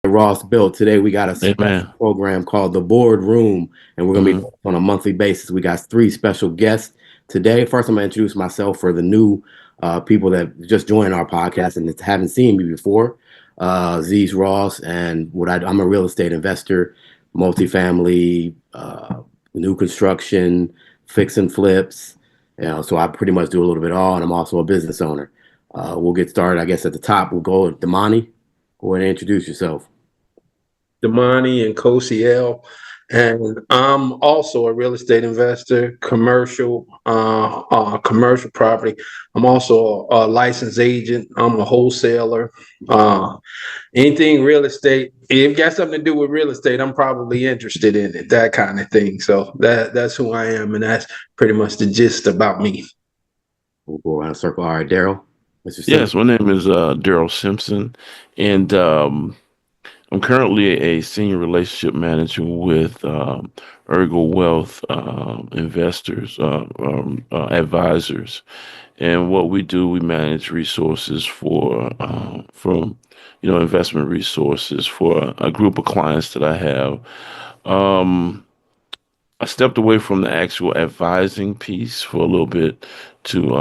Ross built. Today we got a special Amen. program called the Boardroom, and we're going to be Hmm. doing it on a monthly basis. We got three special guests today. First, I'm going to introduce myself for the new people that just joined our podcast and that haven't seen me before. Aziz Ross, and I'm a real estate investor, multifamily, new construction, fix and flips. So I pretty much do a little bit of all, and I'm also a business owner. We'll get started, I guess, at the top. We'll go with Damani. Go ahead and introduce yourself. Damani and Kosiel, and I'm also a real estate investor, commercial property. I'm also a licensed agent. I'm a wholesaler. Uh, Anything real estate, if it got something to do with real estate, I'm probably interested in it. That kind of thing. So that's who I am, and that's pretty much the gist about me. We'll go around the circle. All right, Darryl, Mr. Simpson. Yes, my name is Darryl Simpson, and I'm currently a senior relationship manager with Ergo Wealth investors, advisors. And what we do, we manage resources from investment resources for a group of clients that I have. Um, I stepped away from the actual advising piece for a little bit to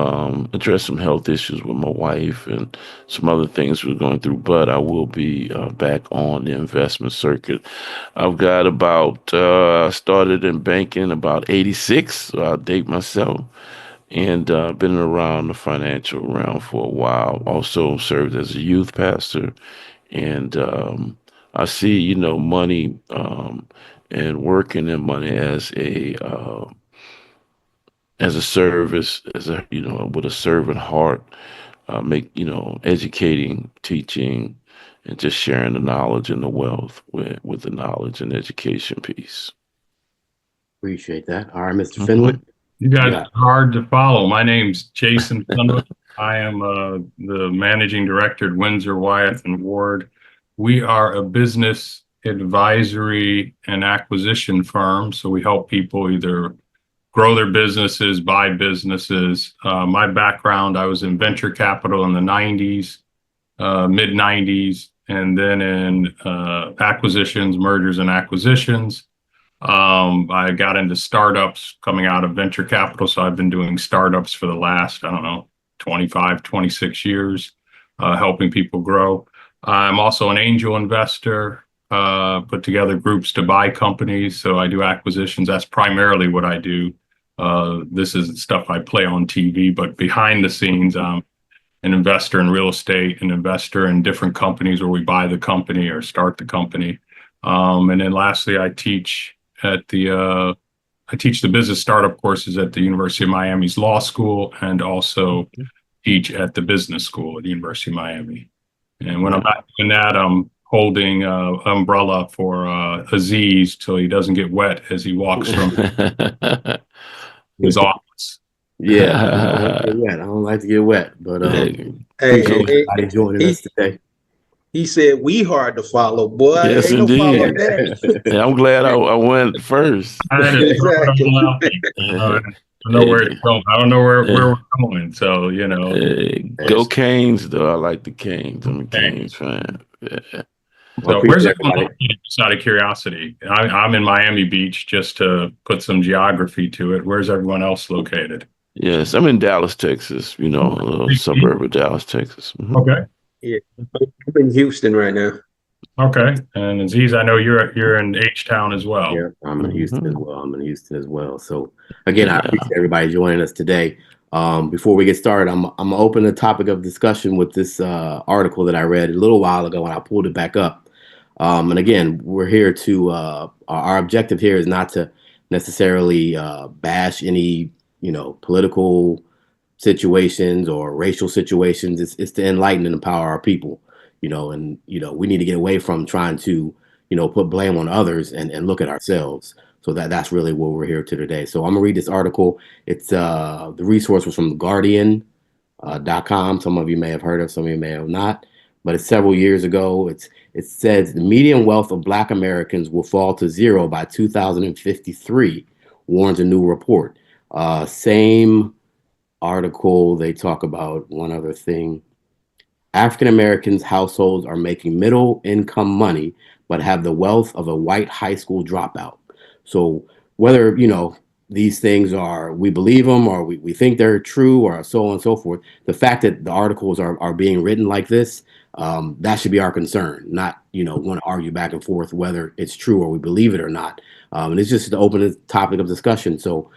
address some health issues with my wife and some other things we're going through. But I will be back on the investment circuit. I've got I started in banking about 86, so I'll date myself, and been around the financial realm for a while. Also served as a youth pastor, and I see, money and working in money as a service, with a servant heart, make educating, teaching, and just sharing the knowledge and the wealth with the knowledge and education piece. Appreciate that. All right, Mr. Fenwick. Hmm. You You guys got are hard to follow. My name's Jason Fenwick. I am the managing director at Windsor, Wyeth and Ward. We are a business advisory and acquisition firm. So we help people either grow their businesses, buy businesses. My background, I was in venture capital in the 90s, mid 90s, and then in acquisitions, mergers and acquisitions. I got into startups coming out of venture capital. So I've been doing startups for the last, I don't know, 25, 26 years, helping people grow. I'm also an angel investor, put together groups to buy companies. So I do acquisitions. That's primarily what I do. This is stuff I play on TV, but behind the scenes, I'm an investor in real estate, an investor in different companies where we buy the company or start the company. And then lastly, I teach the business startup courses at the University of Miami's Law School and also teach at the business school at the University of Miami. And when I'm Yeah. not doing that, I'm holding an umbrella for Aziz till he doesn't get wet as he walks from his it. office. Yeah, I don't like to get wet. I don't like to get wet, but Yeah. Hey, appreciate Go. everybody joining he us today. he said we hard to follow, boy. Yes, Ain't no following indeed. that. Yeah, I'm glad I went first. I had to throw it Exactly. all out there. I don't know where it's Hey, going. I don't know where uh, we're going. So, go just Canes, though. I like the Canes. I'm a okay. Canes fan. Yeah. Well, So where's appreciate everyone everybody. located, just out of curiosity? I'm in Miami Beach just to put some geography to it. Where's everyone else located? Yes, I'm in Dallas, Texas, a little suburb of Dallas, Texas. Okay. Yeah, I'm in Houston right now. Okay. And Aziz, I know you're in H Town as well. Yeah, I'm in Houston as Hmm. well. I'm in Houston as well. So again, I Yeah. appreciate everybody joining us today. Before we get started, I'm gonna open the topic of discussion with this article that I read a little while ago, and I pulled it back up. And again, we're here to our objective here is not to necessarily bash any political situations or racial situations. It's to enlighten and empower our people. And we need to get away from trying to put blame on others and look at ourselves. So that's really what we're here to today. So I'm gonna read this article. It's the resource was from the Guardian .com. Some of you may have heard of, some of you may have not, but it's several years ago. It says the median wealth of Black Americans will fall to zero by 2053, warns a new report. Same article, they talk about one other thing. African Americans households are making middle income money, but have the wealth of a white high school dropout. So whether, these things are, we believe them or we think they're true or so on and so forth, the fact that the articles are being written like this, that should be our concern, not, want to argue back and forth whether it's true or we believe it or not. And it's just to open the topic of discussion. So,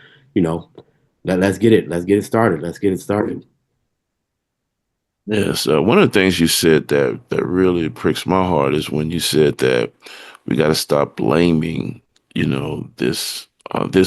let's get it started. Let's get it started. Yes, one of the things you said that really pricks my heart is when you said that we got to stop blaming, this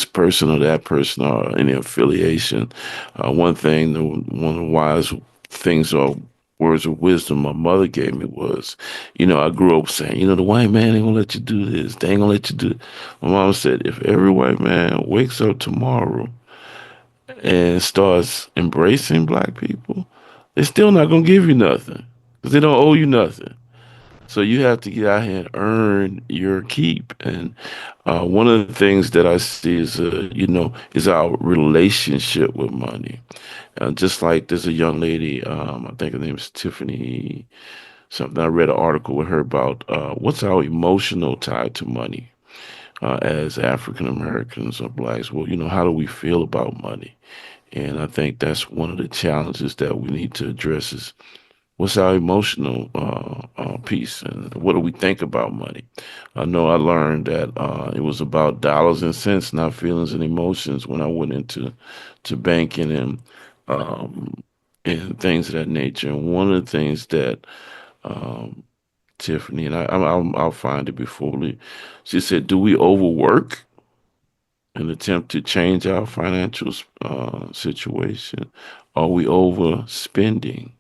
person or that person or any affiliation. One thing, one of the wise things or words of wisdom my mother gave me was, I grew up saying, the white man ain't gonna let you do this. They ain't gonna let you do it. My mom said, if every white man wakes up tomorrow and starts embracing black people, they're still not gonna give you nothing because they don't owe you nothing. So you have to get out here and earn your keep. And one of the things that I see is, is our relationship with money. Just like there's a young lady, I think her name is Tiffany something. I read an article with her about what's our emotional tie to money as African Americans or blacks. Well, how do we feel about money? And I think that's one of the challenges that we need to address is what's our emotional piece and what do we think about money? I know I learned that it was about dollars and cents, not feelings and emotions when I went into banking and things of that nature. And one of the things that um, Tiffany and I'll find it before she said, "Do we overwork in attempt to change our financial situation? Are we overspending?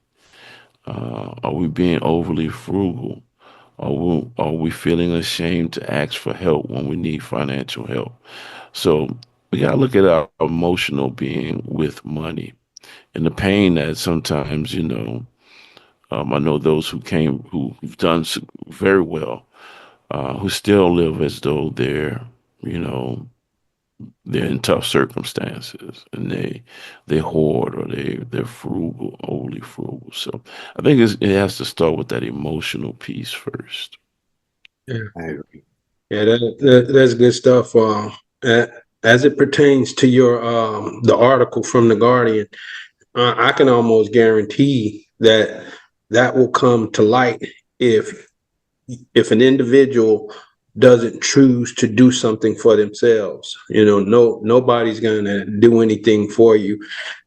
Are we being overly frugal? Are we feeling ashamed to ask for help when we need financial help?" So we gotta look at our emotional being with money and the pain that sometimes, I know those who've done very well, who still live as though you know, they're in tough circumstances and they hoard or they're frugal, overly frugal. So I think it has to start with that emotional piece first. Yeah, I agree. yeah, that's good stuff. As it pertains to your the article from the Guardian, I can almost guarantee that that will come to light if an individual doesn't choose to do something for themselves. Nobody's going to do anything for you.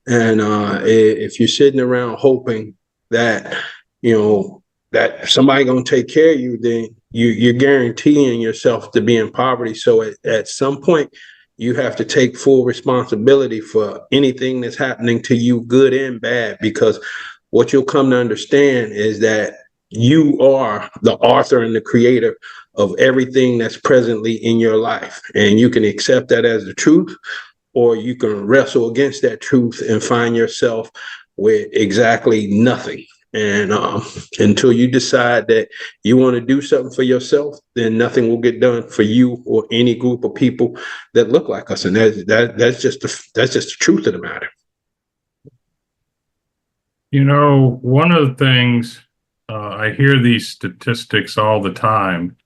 And if you're sitting around hoping that, that somebody going to take care of you, then you're guaranteeing yourself to be in poverty. So at some point, you have to take full responsibility for anything that's happening to you, good and bad, because what you'll come to understand is that you are the author and the creator of everything that's presently in your life. And you can accept that as the truth, or you can wrestle against that truth and find yourself with exactly nothing. And until you decide that you want to do something for yourself, then nothing will get done for you or any group of people that look like us. And that's just the truth of the matter. One of the things I hear these statistics all the time,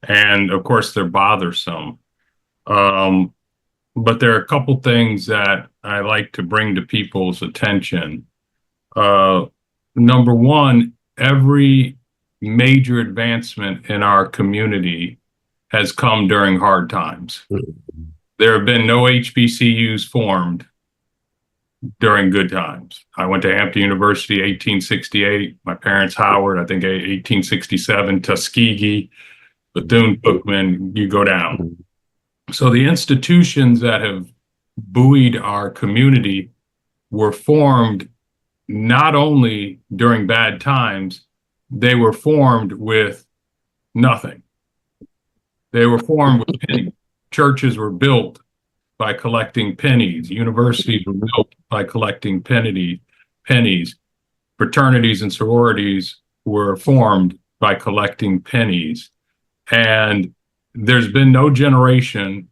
and of course they're bothersome. But there are a couple things that I like to bring to people's attention. Number one, every major advancement in our community has come during hard times. There have been no HBCUs formed during good times. I went to Hampton University 1868. My parents, Howard, I think 1867, Tuskegee, Bethune-Cookman, you go down. So the institutions that have buoyed our community were formed not only during bad times, they were formed with nothing. They were formed with pennies. Churches were built by collecting pennies. Universities were built by collecting pennies. Fraternities and sororities were formed by collecting pennies. And there's been no generation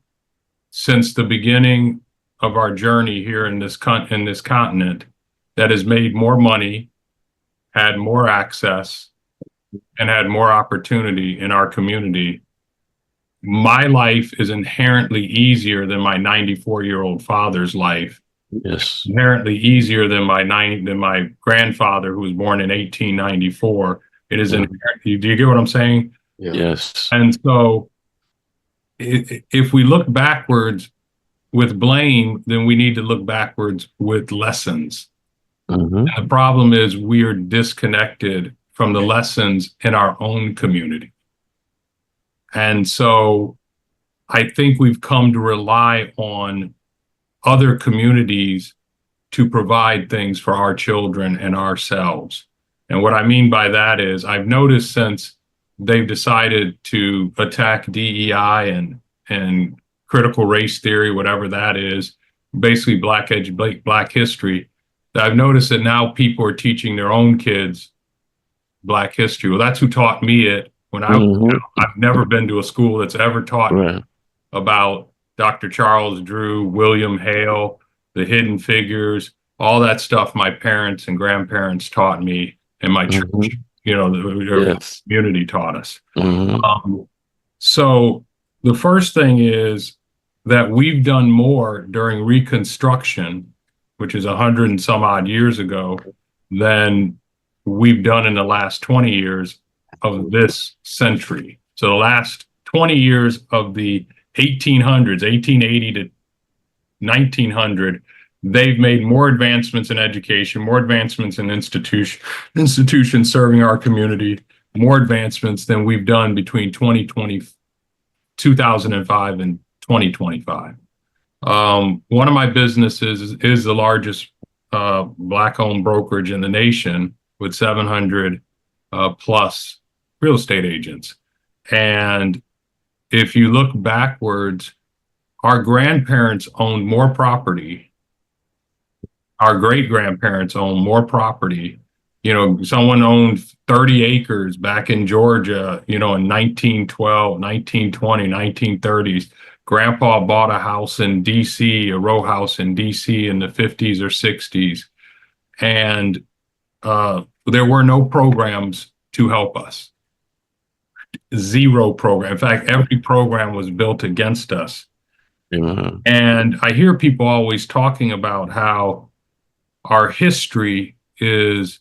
since the beginning of our journey here in this continent that has made more money, had more access and had more opportunity in our community, my life is inherently easier than my 94-year-old father's life. Yes. Inherently easier than my grandfather, who was born in 1894. It is inherently. Do you get what I'm saying? Yeah. Yes. And so, if we look backwards with blame, then we need to look backwards with lessons. Mm-hmm. And the problem is we are disconnected from the lessons in our own community. And so I think we've come to rely on other communities to provide things for our children and ourselves. And what I mean by that is I've noticed since they've decided to attack DEI and critical race theory, whatever that is, basically Black history, that I've noticed that now people are teaching their own kids Black history. Well, that's who taught me it when I was Mm-hmm. I've never been to a school that's ever taught Right. about Dr. Charles Drew, William Hale, the Hidden Figures, all that stuff my parents and grandparents taught me, and my church, the Yes. community taught us. Mm-hmm. So the first thing is that we've done more during Reconstruction, which is 100 and some odd years ago, than we've done in the last 20 years of this century. So the last 20 years of the 1800s, 1880 to 1900, they've made more advancements in education, more advancements in institutions serving our community, more advancements than we've done between 2005 and 2025. One of my businesses is the largest Black-owned brokerage in the nation with 700 plus real estate agents. And if you look backwards, our grandparents owned more property. Our great-grandparents owned more property. Someone owned 30 acres back in Georgia, in 1912, 1920, 1930s. Grandpa bought a house in DC, a row house in DC in the 50s or 60s. And there were no programs to help us. Zero program. In fact, every program was built against us. Mm-hmm. And I hear people always talking about how our history is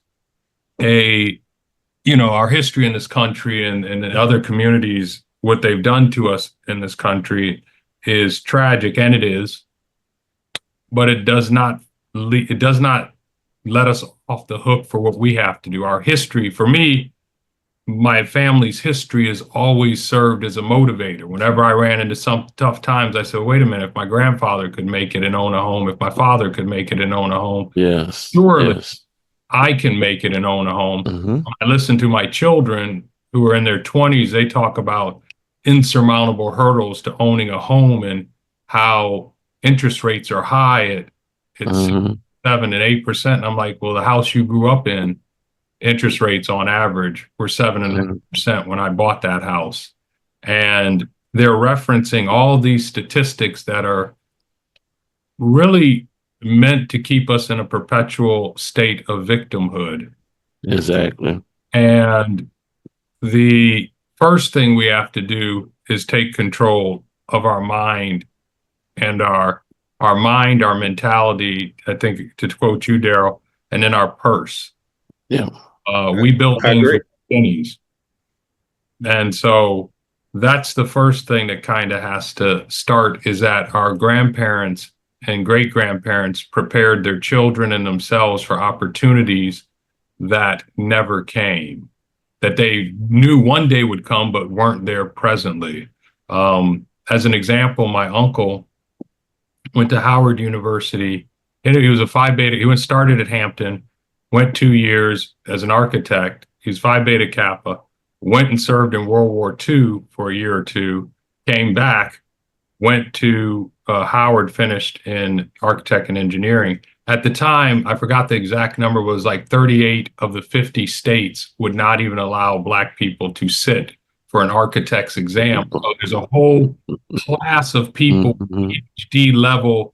our history in this country and in other communities, what they've done to us in this country is tragic, and it is, but it does not let us off the hook for what we have to do. Our history, for me, my family's history has always served as a motivator. Whenever I ran into some tough times, I said, wait a minute, if my grandfather could make it and own a home, if my father could make it and own a home, Yes. surely Yes. I can make it and own a home. Mm-hmm. I listen to my children who are in their 20s, they talk about insurmountable hurdles to owning a home and how interest rates are high at Mm-hmm. 7 and 8%. And I'm like, well, the house you grew up in, interest rates on average were 7.5% when I bought that house. And they're referencing all these statistics that are really meant to keep us in a perpetual state of victimhood. Exactly. And the first thing we have to do is take control of our mind and our mentality, I think, to quote you, Darryl, and then our purse. Yeah. We built I things agree. with pennies. And so that's the first thing that kind of has to start, is that our grandparents and great-grandparents prepared their children and themselves for opportunities that never came, that they knew one day would come but weren't there presently. As an example, my uncle went to Howard University, and he was a Phi Beta. He started at Hampton, went 2 years as an architect. He's Phi Beta Kappa, went and served in World War II for a year or two, came back, went to Howard, finished in architect and engineering. At the time, I forgot the exact number, was like 38 of the 50 states would not even allow Black people to sit for an architect's exam. So there's a whole class of people, Mm-hmm. PhD level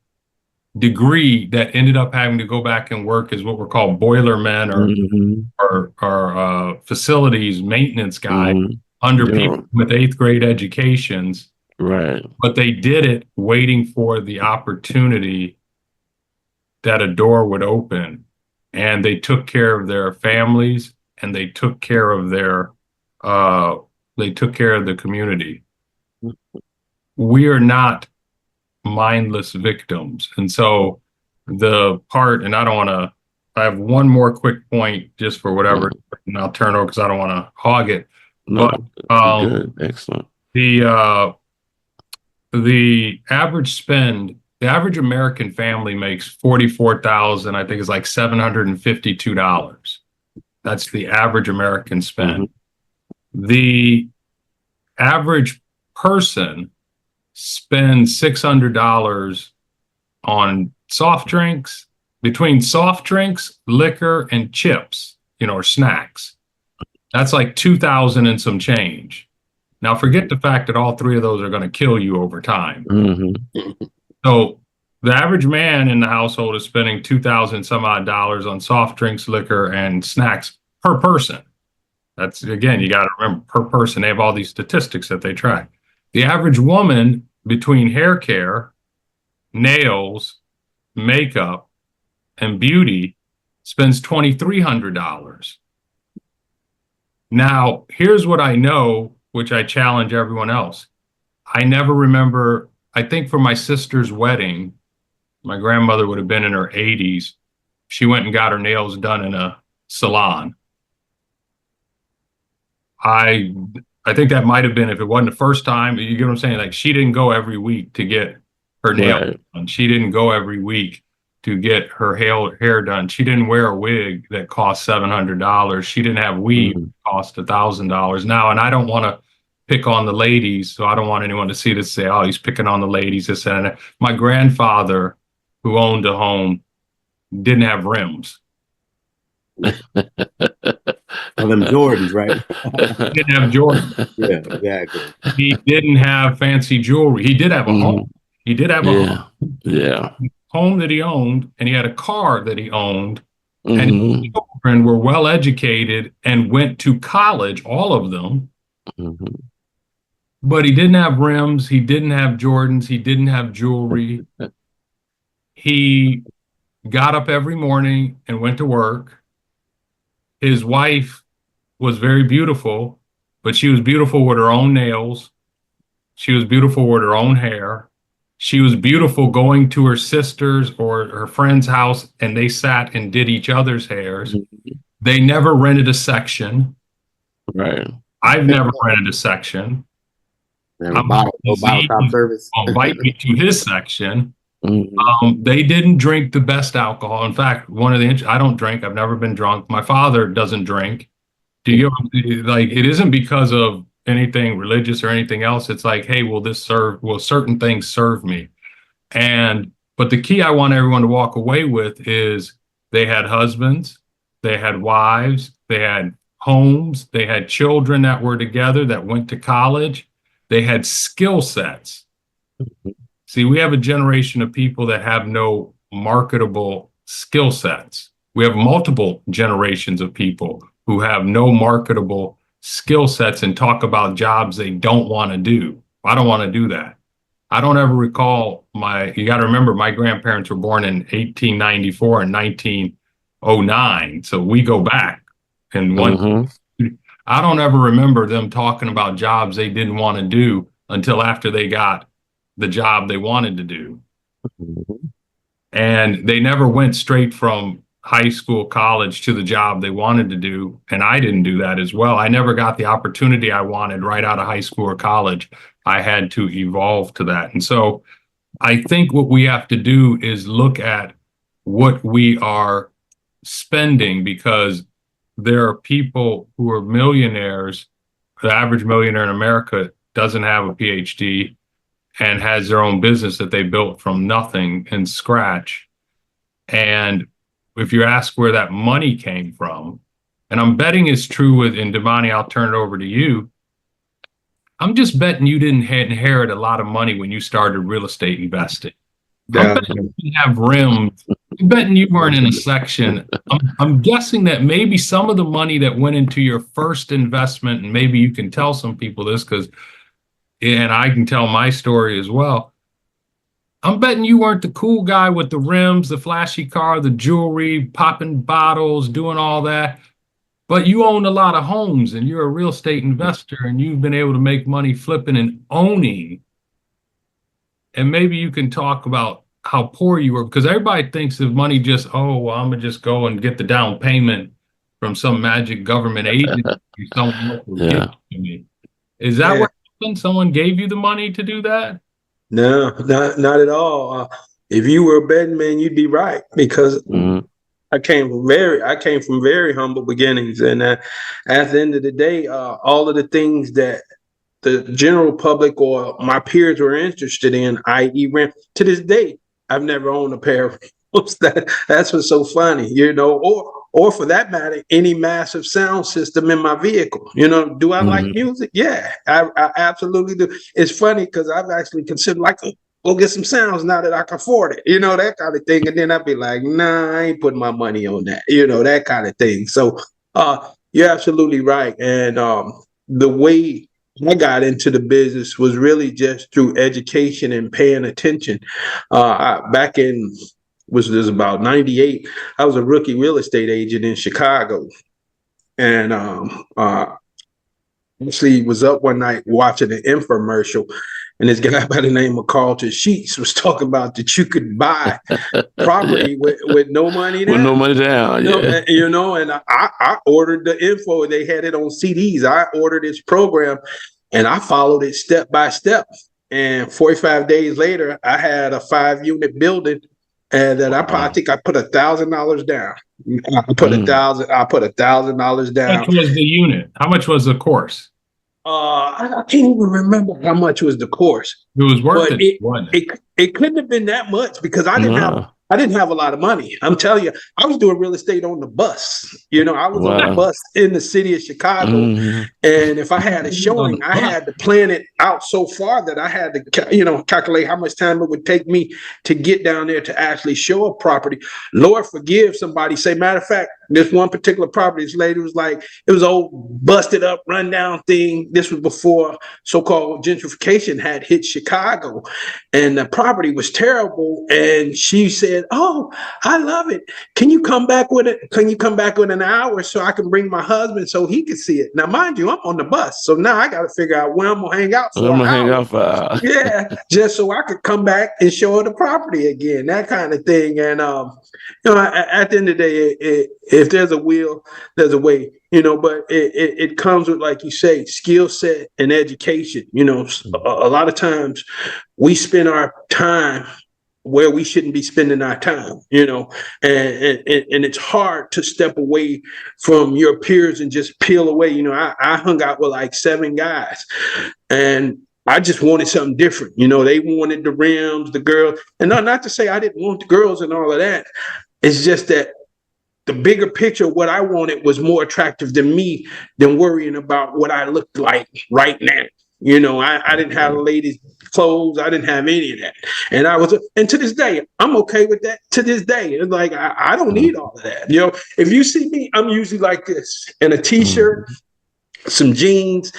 degree that ended up having to go back and work as what were called boiler men or facilities maintenance guys under people with eighth grade educations. Right. But they did it waiting for the opportunity that a door would open, and they took care of their families, and they took care of the community. We are not mindless victims. And so and I have one more quick point just for whatever, and I'll turn over because I don't want to hog it. No, but good. Excellent. The average American family makes 44,000, I think it's like $752. That's the average American spend. The average person spends $600 on soft drinks, between soft drinks, liquor, and chips, or snacks. That's like 2,000 and some change. Now, forget the fact that all three of those are going to kill you over time. So the average man in the household is spending 2,000 some odd dollars on soft drinks, liquor, and snacks per person. That's, again, you got to remember, per person. They have all these statistics that they track. The average woman, between hair care, nails, makeup, and beauty, spends $2,300. Now, here's what I know, which I challenge everyone else. I never remember, I think for my sister's wedding, my grandmother would have been in her 80s. She went and got her nails done in a salon. I think that might have been, if it wasn't the first time, you get what I'm saying? Like, she didn't go every week to get her nails done. She didn't go every week to get her hair done. She didn't wear a wig that cost $700. She didn't have weave that cost $1,000. Now, and I don't want to pick on the ladies, so I don't want anyone to see this and say, oh, he's picking on the ladies, this and that. My grandfather, who owned a home, didn't have rims. Well, them Jordans, right? He didn't have Jordans. Yeah, exactly. He didn't have fancy jewelry. He did have a home. He did have a home that he owned, and he had a car that he owned, and his children were well educated and went to college, all of them. But he didn't have rims. He didn't have Jordans. He didn't have jewelry. He got up every morning and went to work. His wife was very beautiful, but she was beautiful with her own nails. She was beautiful with her own hair. She was beautiful going to her sister's or her friend's house, and they sat and did each other's hairs. They never rented a section. Right. I've never rented a section. Bottle top service. Invite me to his section. They didn't drink the best alcohol. In fact, I don't drink. I've never been drunk. My father doesn't drink. It isn't because of anything religious or anything else. It's like, hey, will certain things serve me? But the key I want everyone to walk away with is they had husbands, they had wives, they had homes, they had children that were together that went to college, they had skill sets. See, we have a generation of people that have no marketable skill sets. We have multiple generations of people who have no marketable skill sets and talk about jobs they don't want to do. I don't want to do that. I don't ever recall you got to remember, my grandparents were born in 1894 and 1909. So we go back and I don't ever remember them talking about jobs they didn't want to do until after they got the job they wanted to do. And they never went straight from high school, college to the job they wanted to do. And I didn't do that as well. I never got the opportunity I wanted right out of high school or college. I had to evolve to that. And so I think what we have to do is look at what we are spending, because there are people who are millionaires. The average millionaire in America doesn't have a PhD and has their own business that they built from nothing and scratch. And if you ask where that money came from, and I'm betting it's true and Damani, I'll turn it over to you. I'm just betting you didn't inherit a lot of money when you started real estate investing. I'm betting you have rims. I'm betting you weren't in a section. I'm guessing that maybe some of the money that went into your first investment, and maybe you can tell some people this and I can tell my story as well. I'm betting you weren't the cool guy with the rims, the flashy car, the jewelry, popping bottles, doing all that. But you own a lot of homes and you're a real estate investor and you've been able to make money flipping and owning. And maybe you can talk about how poor you were, because everybody thinks of money just, oh, well, I'm going to just go and get the down payment from some magic government agency. Someone else will give it to me. Is that what happened? Someone gave you the money to do that? No, not at all. If you were a betting man, you'd be right, because I came from very humble beginnings, and at the end of the day, all of the things that the general public or my peers were interested in, i.e., rent, to this day, I've never owned a pair of rims. That's what's so funny, or for that matter, any massive sound system in my vehicle. Do I like music? Yeah, I absolutely do. It's funny because I've actually considered go get some sounds now that I can afford it, that kind of thing. And then I'd be like, nah, I ain't putting my money on that, that kind of thing. So you're absolutely right. And the way I got into the business was really just through education and paying attention. Back in, was this about 98, I was a rookie real estate agent in Chicago. And actually was up one night watching an infomercial, and this guy by the name of Carlton Sheets was talking about that you could buy property with no money down. With no money down, and I ordered the info. They had it on CDs. I ordered this program, and I followed it step by step. And 45 days later, I had a 5-unit building, and that I think I put $1,000 down. I put $1,000 down. How much was the unit? How much was the course? I can't even remember how much was the course. It was worth it. It couldn't have been that much because I didn't have a lot of money. I'm telling you, I was doing real estate on the bus. I was on the bus in the city of Chicago. And if I had a showing, I had to plan it out so far that I had to, calculate how much time it would take me to get down there to actually show a property. Lord forgive somebody. Say, matter of fact, this one particular property, this lady was like, it was an old busted up rundown thing. This was before so-called gentrification had hit Chicago, and the property was terrible. And she said, "Oh, I love it. Can you come back with it? Can you come back in an hour so I can bring my husband so he can see it?" Now, mind you, I'm on the bus, so now I got to figure out where I'm gonna hang out for. Yeah, just so I could come back and show her the property again, that kind of thing. And at the end of the day, if there's a will, there's a way, but it comes with, like you say, skill set and education. A lot of times we spend our time where we shouldn't be spending our time, and it's hard to step away from your peers and just peel away. I hung out with like 7 guys, and I just wanted something different. They wanted the rims, the girls, and not to say I didn't want the girls and all of that. It's just that the bigger picture of what I wanted was more attractive to me than worrying about what I looked like right now. I didn't have ladies' clothes. I didn't have any of that. And to this day, I'm okay with that. To this day, it's like, I don't need all of that. If you see me, I'm usually like this, in a t-shirt, some jeans,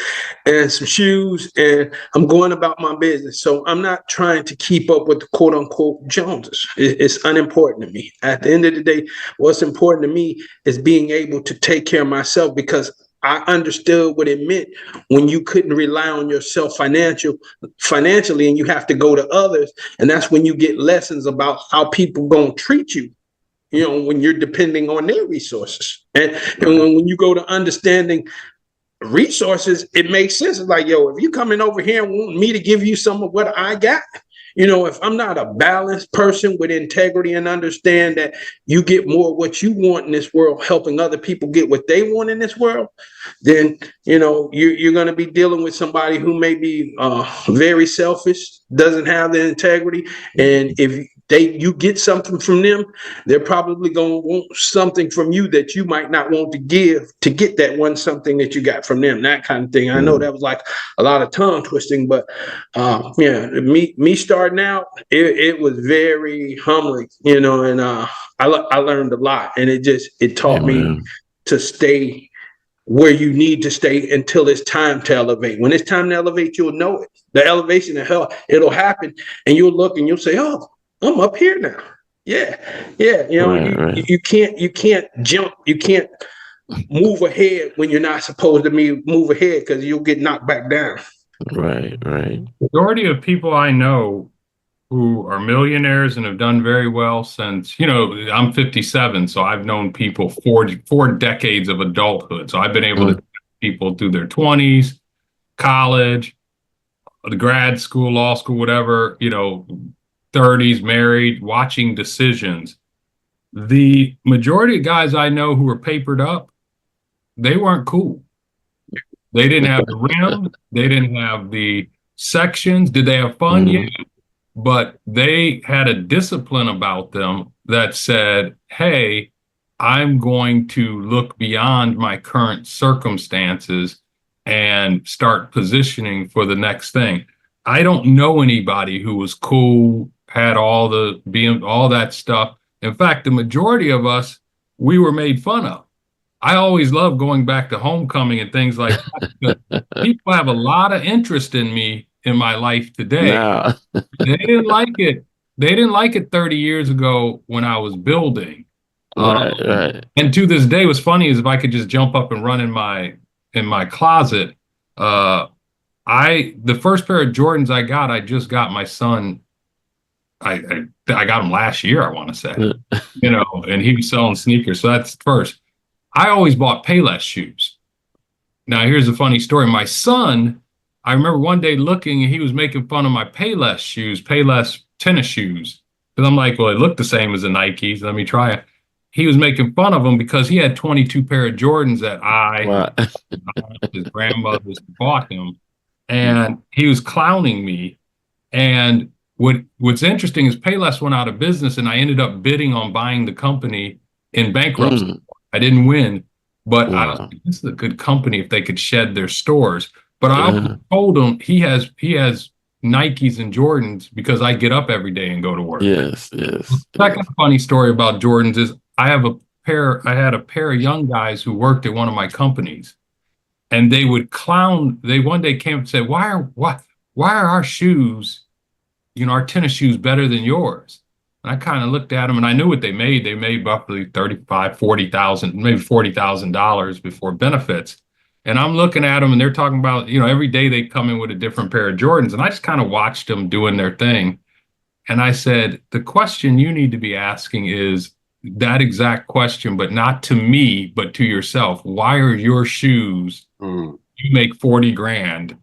and some shoes, and I'm going about my business. So I'm not trying to keep up with the quote unquote Joneses. It's unimportant to me. At the end of the day, what's important to me is being able to take care of myself, because I understood what it meant when you couldn't rely on yourself financially, and you have to go to others. And that's when you get lessons about how people gonna treat you, when you're depending on their resources. And when you go to understanding resources, it makes sense. It's like, if you coming over here and want me to give you some of what I got, if I'm not a balanced person with integrity and understand that you get more of what you want in this world, helping other people get what they want in this world, then, you're going to be dealing with somebody who may be very selfish, doesn't have the integrity. And if you get something from them, they're probably going to want something from you that you might not want to give to get that one something that you got from them, that kind of thing. I know that was like a lot of tongue twisting, but me starting out, it was very humbling, and I learned a lot, and it taught me to stay where you need to stay until it's time to elevate. When it's time to elevate, you'll know it. The elevation of hell, it'll happen, and you'll look and you'll say, "Oh, I'm up here now." Yeah. You can't jump. You can't move ahead when you're not supposed to move ahead, because you'll get knocked back down. Right. Majority of people I know who are millionaires and have done very well since, I'm 57, so I've known people four decades of adulthood. So I've been able to people through their 20s, college, the grad school, law school, whatever, 30s, married, watching decisions. The majority of guys I know who are papered up, they weren't cool. They didn't have the rim. They didn't have the sections. Did they have fun? Yeah. But they had a discipline about them that said, hey, I'm going to look beyond my current circumstances and start positioning for the next thing. I don't know anybody who was cool, had all that stuff. In fact, the majority of us, we were made fun of. I always love going back to homecoming and things like that. People have a lot of interest in me in my life today. Now. They didn't like it. They didn't like it 30 years ago when I was building. Right. And to this day, what's funny is if I could just jump up and run in my closet. The first pair of Jordans I just got my son. I got him last year, I want to say, and he was selling sneakers. So that's first. I always bought Payless shoes. Now, here's a funny story. My son, I remember one day looking, and he was making fun of my Payless shoes, Payless tennis shoes. Because I'm like, well, it looked the same as the Nikes. Let me try it. He was making fun of them because he had 22 pair of Jordans that his grandmother's bought him. And he was clowning me. And what's interesting is Payless went out of business, and I ended up bidding on buying the company in bankruptcy. I didn't win, but I was like, this is a good company if they could shed their stores. But I told him he has Nikes and Jordans because I get up every day and go to work. Yes. The second funny story about Jordans is I had a pair of young guys who worked at one of my companies, and they would clown. They one day came and said, why are our shoes, our tennis shoes, better than yours? And I kind of looked at them, and I knew what they made. They made roughly $40,000, maybe $40,000 before benefits. And I'm looking at them, and they're talking about, every day they come in with a different pair of Jordans. And I just kind of watched them doing their thing. And I said, the question you need to be asking is that exact question, but not to me, but to yourself. Why are your shoes, you make 40 grand,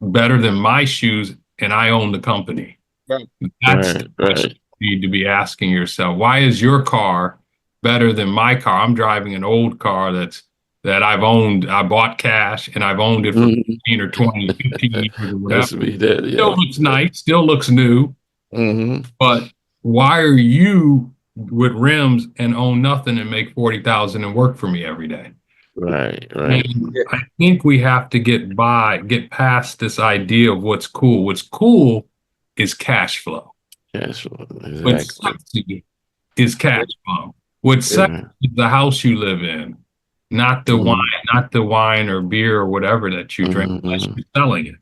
better than my shoes, and I own the company? That's the question you need to be asking yourself. Why is your car better than my car? I'm driving an old car that I've owned. I bought cash, and I've owned it for 15 or 20, 15 years or whatever. Still looks nice, still looks new. But why are you with rims and own nothing and make 40,000 and work for me every day? Right. And I think we have to get past this idea of what's cool. What's cool is cash flow. Exactly. What's sexy is cash flow. What's sexy is the house you live in, not the wine or beer or whatever that you drink unless you're selling it.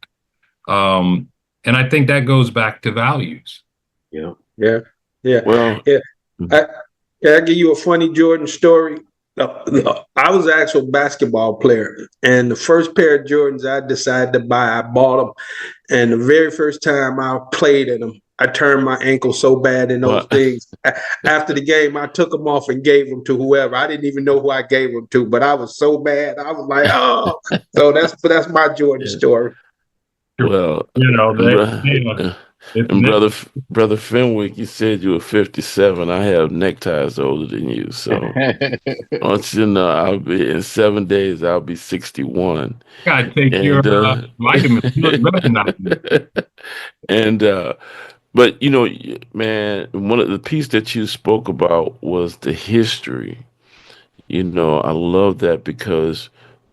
And I think that goes back to values. Yeah. Well, I'll give you a funny Jordan story. I was an actual basketball player, and the first pair of Jordans I decided to buy, I bought them. And the very first time I played in them, I turned my ankle so bad in those things. After the game, I took them off and gave them to whoever. I didn't even know who I gave them to, but I was so bad. I was like, oh. So that's my Jordan story. Well, and brother Fenwick, you said you were 57. I have neckties older than you, so once I'll be in 7 days. I'll be 61. Gotta take your vitamins. You look better than I do. And But man, one of the piece that you spoke about was the history. I love that because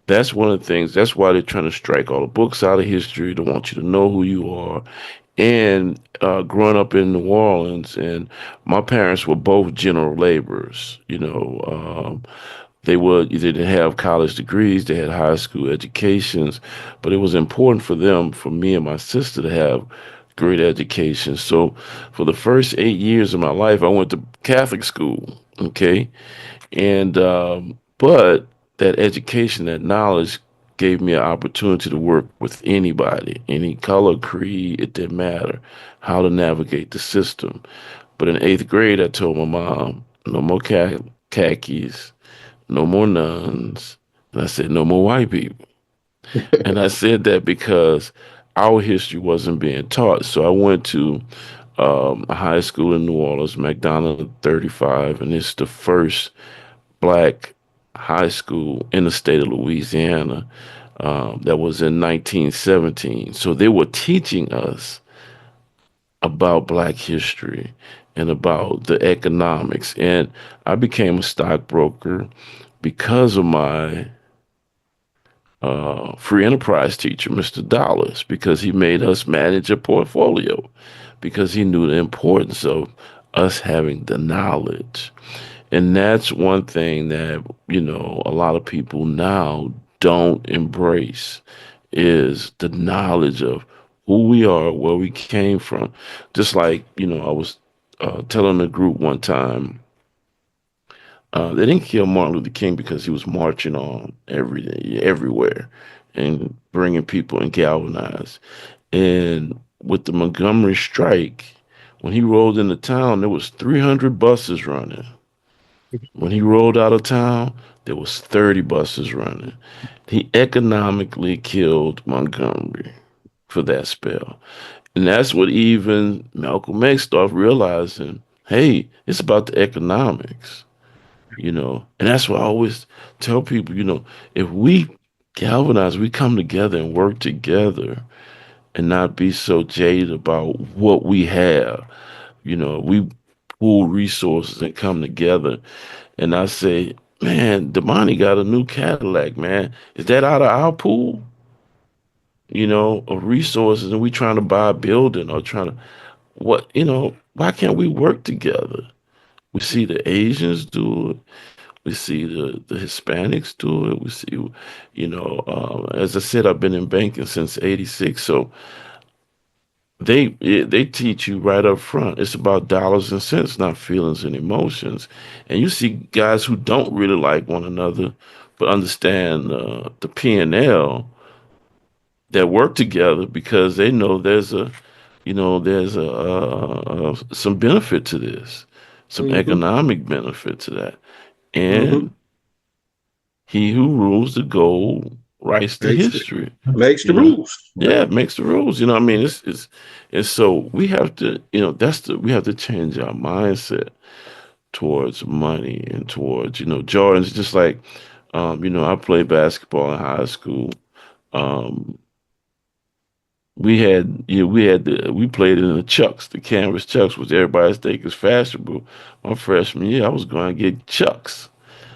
that's one of the things. That's why they're trying to strike all the books out of history. They want you to know who you are. And growing up in New Orleans, and my parents were both general laborers. They didn't have college degrees. They had high school educations, but it was important for them, for me and my sister, to have great education. So for the first 8 years of my life, I went to Catholic school. Okay, and but that education, that knowledge gave me an opportunity to work with anybody, any color, creed, it didn't matter, how to navigate the system. But in eighth grade, I told my mom, no more khakis, no more nuns. And I said, no more white people. And I said that because our history wasn't being taught. So I went to a high school in New Orleans, McDonald 35, and it's the first black high school in the state of Louisiana. That was in 1917. So they were teaching us about black history and about the economics. And I became a stockbroker because of my free enterprise teacher, Mr. Dollars, because he made us manage a portfolio, because he knew the importance of us having the knowledge. And that's one thing that, a lot of people now don't embrace is the knowledge of who we are, where we came from. Just like, I was telling the group one time, they didn't kill Martin Luther King because he was marching on everywhere and bringing people and galvanized. And with the Montgomery strike, when he rolled into town, there was 300 buses running. When he rolled out of town, there was 30 buses running. He economically killed Montgomery for that spell. And that's what even Malcolm X started realizing, hey, it's about the economics. And that's what I always tell people, if we galvanize, we come together and work together and not be so jaded about what we have. We pool resources and come together. And I say, man, Damani got a new Cadillac, man. Is that out of our pool? Of resources, and we trying to buy a building or trying to why can't we work together? We see the Asians do it. We see the Hispanics do it. We see, as I said, I've been in banking since '86, so they teach you right up front. It's about dollars and cents, not feelings and emotions. And you see guys who don't really like one another, but understand the P&L that work together because they know there's some benefit to this, some Mm-hmm. economic benefit to that. Mm-hmm. And he who rules the gold writes the Makes the history. makes the You know, rules. yeah, it makes the rules. What I mean, it's so we have to, we have to change our mindset towards money and towards, Jordan's just like, I played basketball in high school. Um, we played in the Chucks, the canvas Chucks, which everybody think is fashionable. My freshman year, I was going to get Chucks.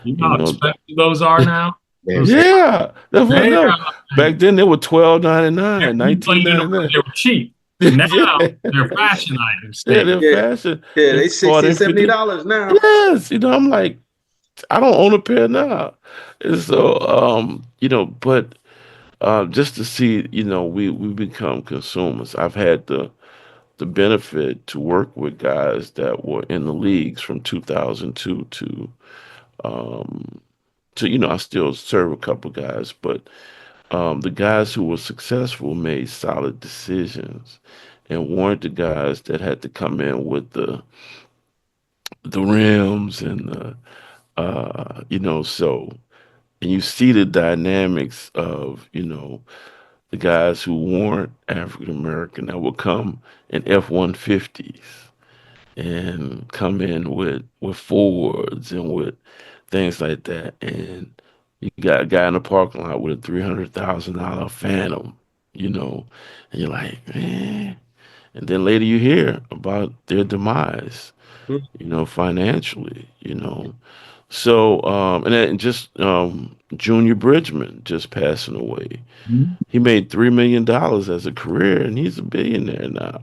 You know You how know, expensive those are now? Damn, Those, Sam. yeah, that's what I they know. are, Back then they were 12.99, you nineteen played in them ninety because nine. they were cheap. Now Yeah, they're fashion items yeah, still. they're Yeah, fashion. yeah, They're they 60 40 and and 70 50. dollars now. Yes, I'm like, I don't own a pair now. And so, but just to see, we become consumers. I've had the benefit to work with guys that were in the leagues from 2002 um, to I still serve a couple guys, but the guys who were successful made solid decisions and weren't the guys that had to come in with the rims and so and you see the dynamics of the guys who weren't African American that would come in F-150s and come in with Fords and with things like that. And you got a guy in the parking lot with a $300,000 Phantom, and you're like, man. and then later you hear about their demise, Mhm. financially, So, and then just Junior Bridgman just passing away. He made $3 million as a career, and he's a billionaire now.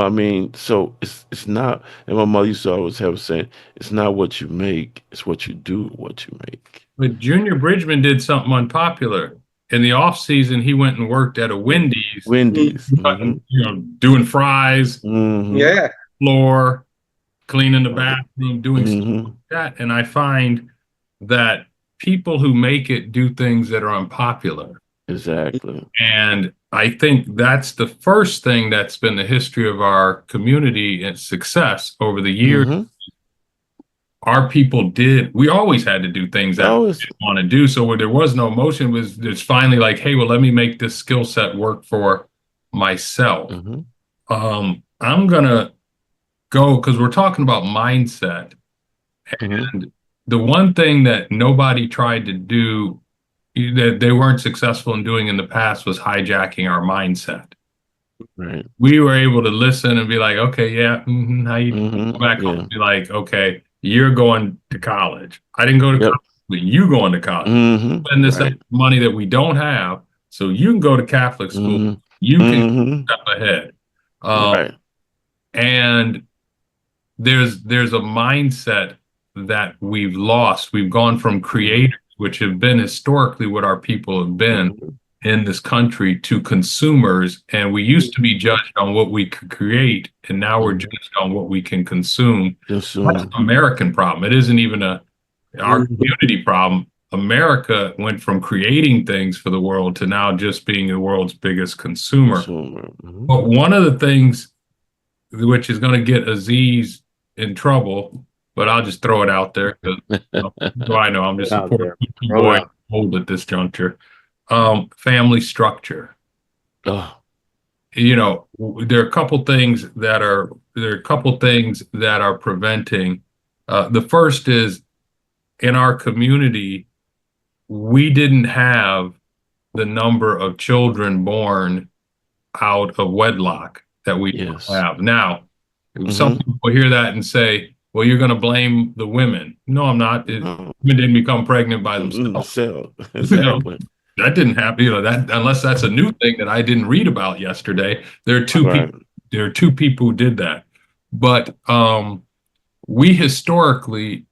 I mean, so it's not. And my mother used to always have a saying, "It's not what you make; it's what you do with what you make." But Junior Bridgman did something unpopular. In the off season, he went and worked at a Wendy's, Wendy's. Mm-hmm. cutting, doing fries, Mm-hmm. Yeah. floor, cleaning the Right. bathroom, doing stuff Mm-hmm. like that. And I find that people who make it do things that are unpopular. Exactly. And I think that's the first thing that's been the history of our community and success over the years. Mm-hmm. Our people we always had to do things that we Always. didn't want to do. So where there was no motion, it's finally like, hey, well, let me make this skill set work for myself. Mm-hmm. I'm gonna go because we're talking about mindset. Mm-hmm. And the one thing that nobody tried to do that they weren't successful in doing in the past was hijacking our mindset. Right. We were able to listen and be like, okay, yeah, how you Mm-hmm. go back home Yeah. and be like, okay, you're going to college. I didn't go to Yep. college, but you going to college. Mm-hmm. Spend this Right. extra money that we don't have, so you can go to Catholic school. Mm-hmm. You can Mm-hmm. step ahead. Um, Right. and there's a mindset that we've lost. We've gone from creators, which have been historically what our people have been in this country, to consumers. And we used to be judged on what we could create, and now we're judged on what we can consume. That's an American problem. It isn't even our community problem. America went from creating things for the world to now just being the world's biggest consumer. Mm-hmm. But one of the things which is going to get Aziz in trouble, but I'll just throw it out there because I know I'm just Out supporting there. boy old at this juncture. Family structure. Oh. There are a couple things that are preventing. The first is in our community, we didn't have the number of children born out of wedlock that we have now. Some people hear that and say, well, you're going to blame the women. No, I'm not. Women didn't become pregnant by themselves. Exactly. That didn't happen. That unless that's a new thing that I didn't read about yesterday. There are two people. There are two people who did that. But we historically,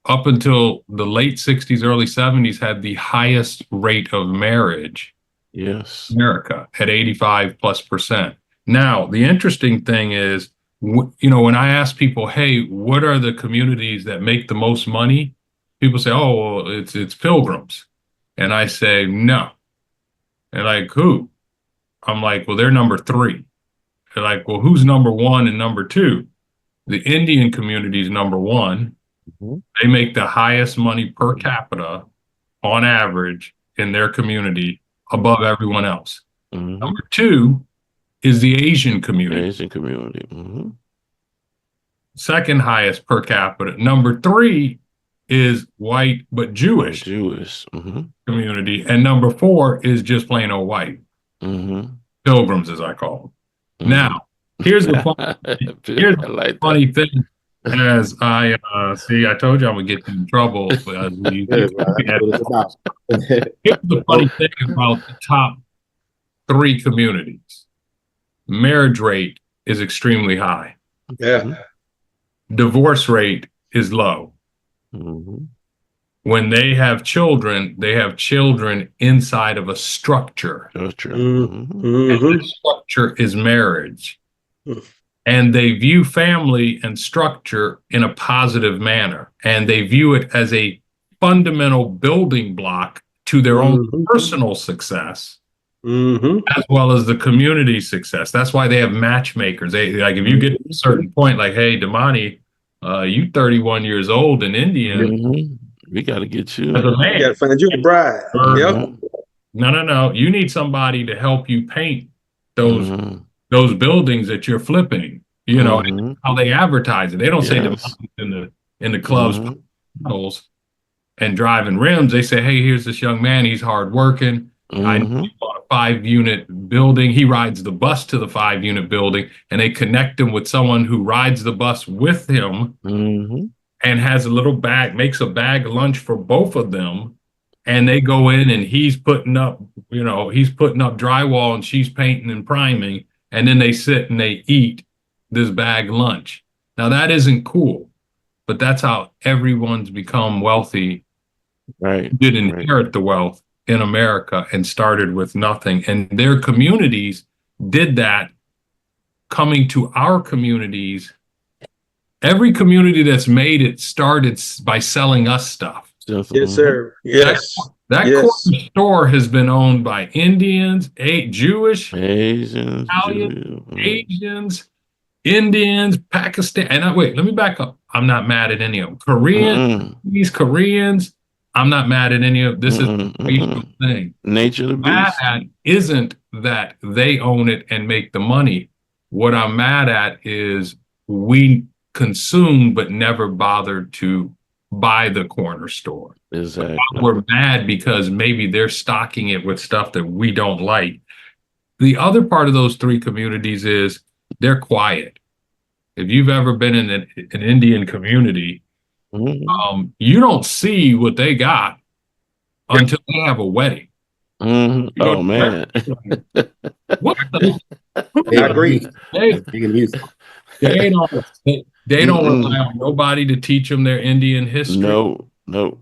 up until the late 60s, early 70s, had the highest rate of marriage. Yes. America at 85+%. Now, the interesting thing is, when I ask people, hey, what are the communities that make the most money? People say, oh, well, it's Pilgrims. And I say, no. They're like, who? I'm like, well, they're number 3. They're like, well, who's number 1 and number 2? The Indian community is number 1. They make the highest money per capita on average in their community above everyone else. Number 2 is the Asian community. Second highest per capita. Number 3 is white but Jewish community. And number 4 is just plain old white. Pilgrims, as I call them. Now, here's the funny thing. As I see, I told you I'm gonna get in trouble. Here's the funny thing about the top 3 communities. Marriage rate is extremely high. Yeah. Divorce rate is low. When they have children inside of a structure. And the structure is marriage. And they view family and structure in a positive manner. And they view it as a fundamental building block to their own personal success, as well as the community success. That's why they have matchmakers. Like if you get to a certain point, like, hey, Damani, you 31 years old in India. We got to get you. As a man, You got to find you a bride. Yep. No. You need somebody to help you paint those buildings that you're flipping. And how they advertise it. They don't say Damani in the clubs and driving rims. They say, hey, here's this young man. He's hardworking. I know Mm-hmm. he bought a 5-unit building. He rides the bus to the 5-unit building, and they connect him with someone who rides the bus with him Mm-hmm. and has a little bag, makes a bag lunch for both of them. And they go in and he's putting up, he's putting up drywall and she's painting and priming. And then they sit and they eat this bag lunch. Now that isn't cool, but that's how everyone's become wealthy, Right. did Right. inherit the wealth in America and started with nothing. And their communities did that coming to our communities. Every community that's made it started by selling us stuff. Yes, Mm-hmm. sir. Yes. That Yes. corner store has been owned by Indians, Jewish, Asians, Italian, Jews. Asians, Indians, Pakistan. And wait, let me back up. I'm not mad at any of them. Koreans, these Koreans, I'm not mad at any of this. Is a racial thing. Nature of the Mad beast. at isn't that they own it and make the money. What I'm mad at is we consume but never bothered to buy the corner store. Exactly. We're mad because maybe they're stocking it with stuff that we don't like. The other part of those three communities is they're quiet. If you've ever been in an Indian community, you don't see what they got until they have a wedding. Mm-hmm. Oh man. What the? I agree. They don't rely on nobody to teach them their Indian history. No.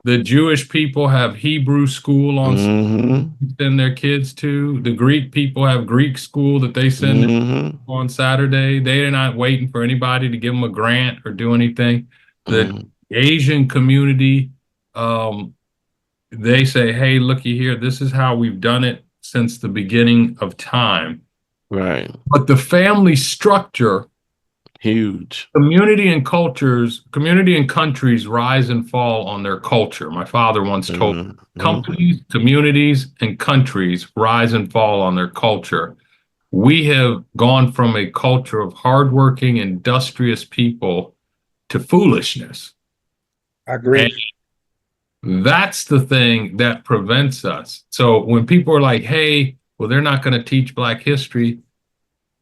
The Jewish people have Hebrew school send their kids to. The Greek people have Greek school that they send on Saturday. They're not waiting for anybody to give them a grant or do anything. The Asian community, they say, hey, looky here, this is how we've done it since the beginning of time. Right. But the family structure, huge. Community and countries rise and fall on their culture. My father once told me, companies, communities, and countries rise and fall on their culture. We have gone from a culture of hardworking, industrious people to foolishness. I agree. And that's the thing that prevents us. So when people are like, hey, well, they're not going to teach Black history,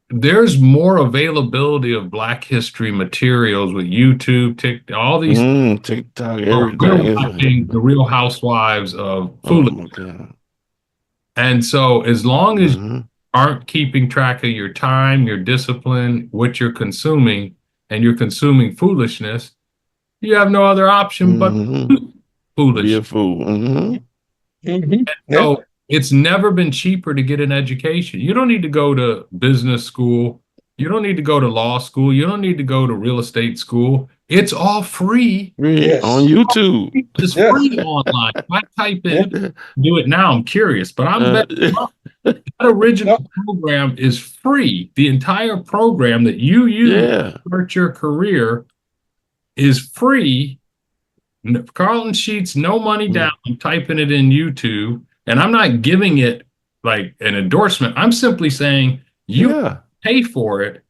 there's more availability of Black history materials with YouTube, TikTok, all these TikTok, everything. The Real Housewives of foolishness. Oh, and so as long as you aren't keeping track of your time, your discipline, what you're consuming, and you're consuming foolishness, you have no other option but foolish. Be a fool. So it's never been cheaper to get an education. You don't need to go to business school. You don't need to go to law school. You don't need to go to real estate school. It's all free. On YouTube. It's free online. If I type in, do it now, I'm curious, but that original program is free. The entire program that you use to start your career is free. Carlton Sheets, no money down. I'm typing it in YouTube. And I'm not giving it like an endorsement. I'm simply saying you pay for it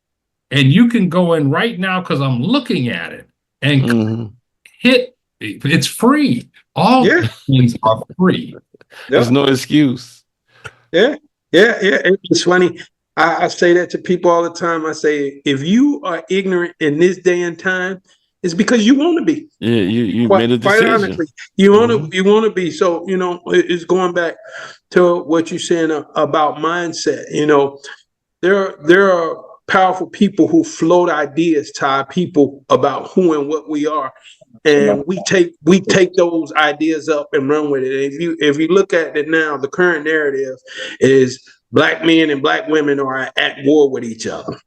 and you can go in right now because I'm looking at it and hit. It's free. All things are free. There's no excuse. Yeah. It's funny. I say that to people all the time. I say, if you are ignorant in this day and time, it's because you want to be. Yeah, you made a decision. Quite honestly, you want to be. So, it's going back to what you're saying about mindset. There are powerful people who float ideas to our people about who and what we are. And we take those ideas up and run with it. And if you look at it now, the current narrative is Black men and Black women are at war with each other.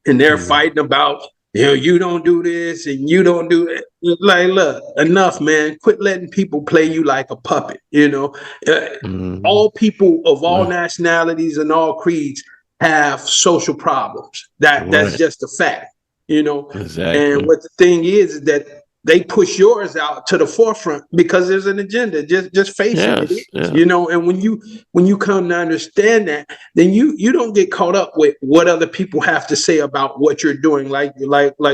And they're fighting about, you don't do this and you don't do it. Like, look, enough, man. Quit letting people play you like a puppet. All people of all nationalities and all creeds have social problems. That's just a fact, Exactly. And what the thing is that they push yours out to the forefront because there's an agenda. Just face it, And when you come to understand that, then you don't get caught up with what other people have to say about what you're doing. Like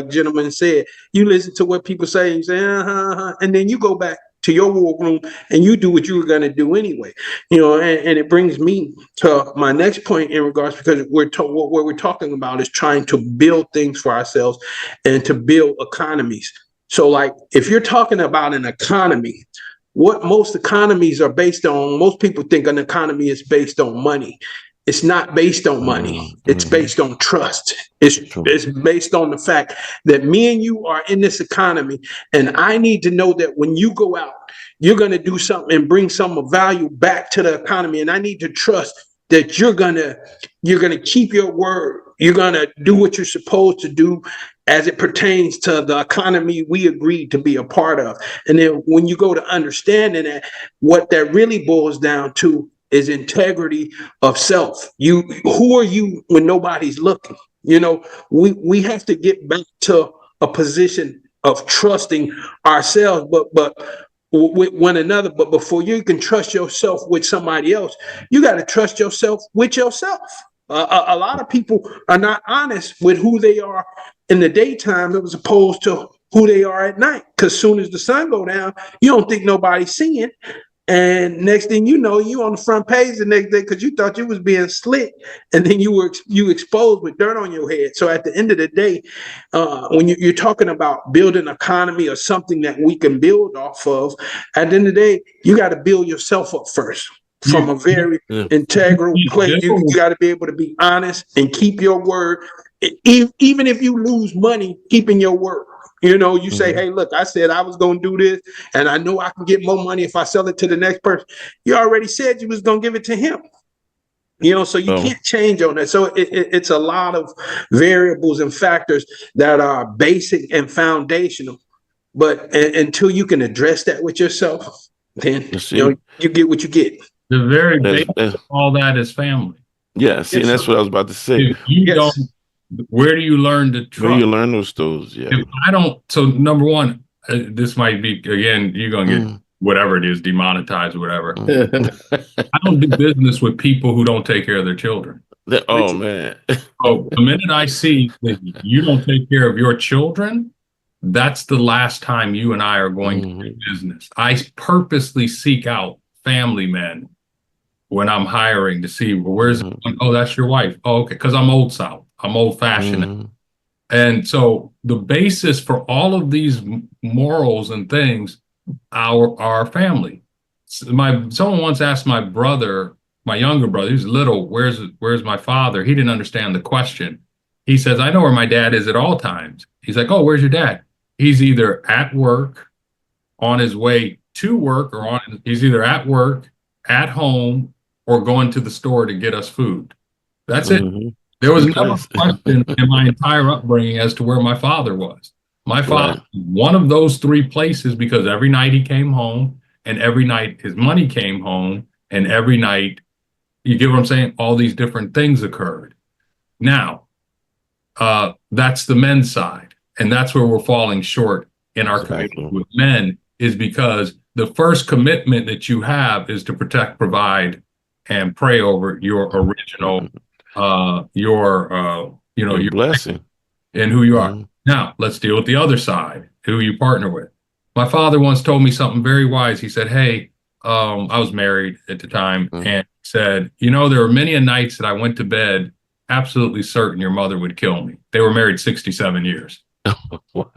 gentlemen said, you listen to what people say and you say, and then you go back to your war room and you do what you were going to do anyway. And it brings me to my next point in regards, because what we're talking about is trying to build things for ourselves and to build economies. So like, if you're talking about an economy, what most economies are based on, most people think an economy is based on money. It's not based on money. It's based on trust. It's based on the fact that me and you are in this economy, and I need to know that when you go out, you're going to do something and bring some value back to the economy. And I need to trust that you're going to keep your word. You're going to do what you're supposed to do as it pertains to the economy we agreed to be a part of. And then when you go to understanding that, what that really boils down to is integrity of self. Who are you when nobody's looking? We have to get back to a position of trusting ourselves, but with one another. But before you can trust yourself with somebody else, you got to trust yourself with yourself. A lot of people are not honest with who they are in the daytime as opposed to who they are at night. Because soon as the sun go down, you don't think nobody's seeing. And next thing you know, you on the front page the next day because you thought you was being slick, and then you exposed with dirt on your head. So at the end of the day, when you're talking about building an economy or something that we can build off of, at the end of the day, you got to build yourself up first from a very integral place. You got to be able to be honest and keep your word, even if you lose money, keeping your word. You say, hey, look, I said I was going to do this, and I know I can get more money if I sell it to the next person. You already said you was going to give it to him. So you can't change on that. So it's a lot of variables and factors that are basic and foundational. But until you can address that with yourself, then you get what you get. The very basic of all that is family. Yeah, see, and that's what I was about to say. Where do you learn to trust? Where you learn those skills? Yeah. If I don't. So number one, this might be, again, you're gonna get whatever it is, demonetized or whatever. I don't do business with people who don't take care of their children. Oh man. So the minute I see that you don't take care of your children, that's the last time you and I are going to do business. I purposely seek out family men when I'm hiring to see, well, where's oh, that's your wife. Oh, okay, because I'm old South. I'm old fashioned. And so the basis for all of these morals and things our family. Someone once asked my brother, my younger brother, who's little, where's my father? He didn't understand the question. He says, I know where my dad is at all times. He's like, oh, where's your dad? He's either at work, on his way to work, or he's either at work, at home, or going to the store to get us food. That's it. There was never a question in my entire upbringing as to where my father was. My father, one of those three places, because every night he came home, and every night his money came home, and every night, you get what I'm saying? All these different things occurred. Now, that's the men's side. And that's where we're falling short in our community with men, is because the first commitment that you have is to protect, provide, and pray over your original, your blessing and who you are. Now, let's deal with the other side, who you partner with. My father once told me something very wise. He said, hey, I was married at the time, and said, there were many a nights that I went to bed absolutely certain your mother would kill me. They were married 67 years. Wow.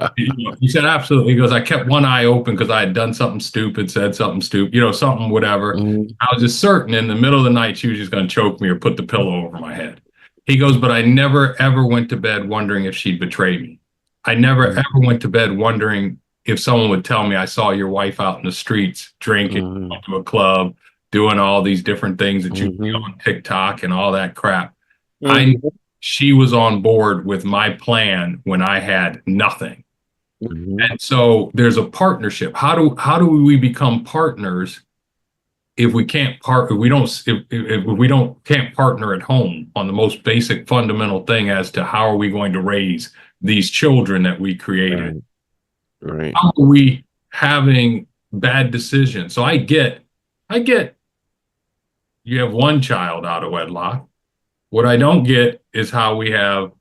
He said, absolutely. He goes, I kept one eye open because I had done something stupid, said something stupid, something, whatever. I was just certain in the middle of the night she was just going to choke me or put the pillow over my head. He goes, but I never, ever went to bed wondering if she'd betray me. I never, ever went to bed wondering if someone would tell me I saw your wife out in the streets drinking, going to a club, doing all these different things that you see on TikTok and all that crap. I knew she was on board with my plan when I had nothing. And so there's a partnership. How do we become partners if we can't can't partner at home on the most basic fundamental thing as to how are we going to raise these children that we created? Right. How are we having bad decisions? So I get you have one child out of wedlock. What I don't get is how we have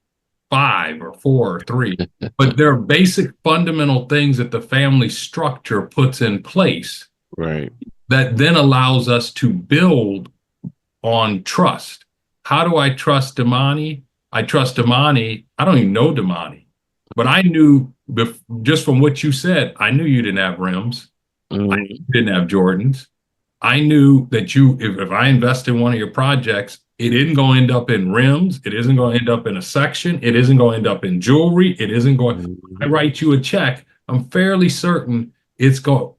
5 or 4 or 3, but there are basic fundamental things that the family structure puts in place Right. that then allows us to build on trust. How do I trust Damani? I trust Damani. I don't even know Damani, but I knew just from what you said, I knew you didn't have rims. I knew Mm-hmm. you didn't have Jordans. I knew that if I invest in one of your projects, it isn't going to end up in rims. It isn't going to end up in a section. It isn't going to end up in jewelry. It isn't going. I Mm-hmm. write you a check. I'm fairly certain it's going.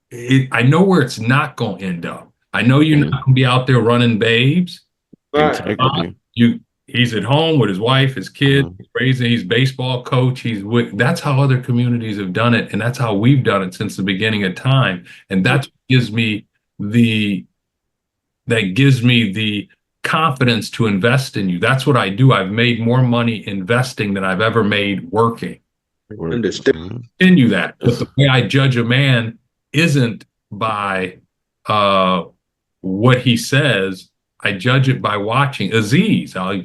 I know where it's not going to end up. I know you're not And going to be out there running babes. If Right. not, integrity. he's at home with his wife, his kids, Mm-hmm. he's raising, he's baseball coach. That's how other communities have done it. And that's how we've done it since the beginning of time. And that's what the, gives me the confidence to invest in you. That's what I do. I've made more money investing than I've ever made working. Work. Understood. Mm-hmm. Continue that. But That's the way I judge a man isn't by uh, what he says. I judge it by watching Aziz. I'll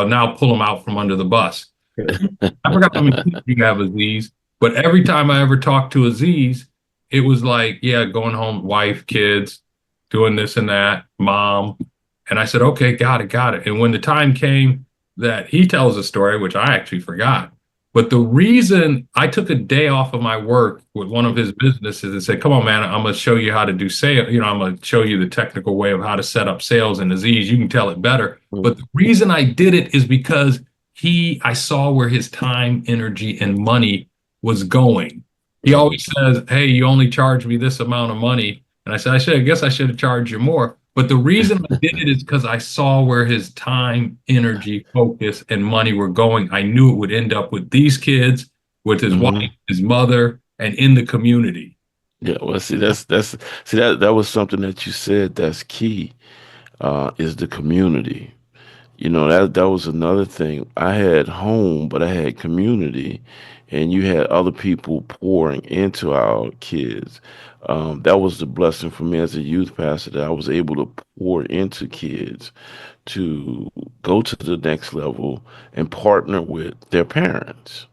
now pull him out from under the bus. I forgot how many kids you have, Aziz. But every time I ever talked to Aziz, it was like, yeah, going home, wife, kids, doing this and that, mom. And I said, okay, got it, got it. And when the time came that he tells a story, which I actually forgot, but the reason I took a day off of my work with one of his businesses and said, come on, man, I'm going to show you how to do sales. I'm going to show you the technical way of how to set up sales. And Aziz, you can tell it better. But the reason I did it is because I saw where his time, energy, and money was going. He always says, hey, you only charge me this amount of money. And I said, I guess I should have charged you more. But the reason I did it is because I saw where his time, energy, focus, and money were going. I knew it would end up with these kids, with his wife, mm-hmm. his mother, and in the community. Yeah, well, see, that's see that was something that you said that's key, is the community. That was another thing. I had home, but I had community, and you had other people pouring into our kids. That was the blessing for me as a youth pastor that I was able to pour into kids to go to the next level and partner with their parents.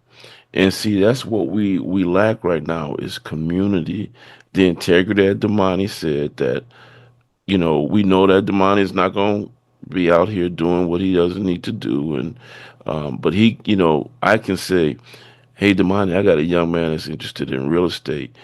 And see, that's what we lack right now is community. The integrity that Damani said that, we know that Damani is not going to be out here doing what he doesn't need to do. And, but he, I can say, hey, Damani, I got a young man that's interested in real estate.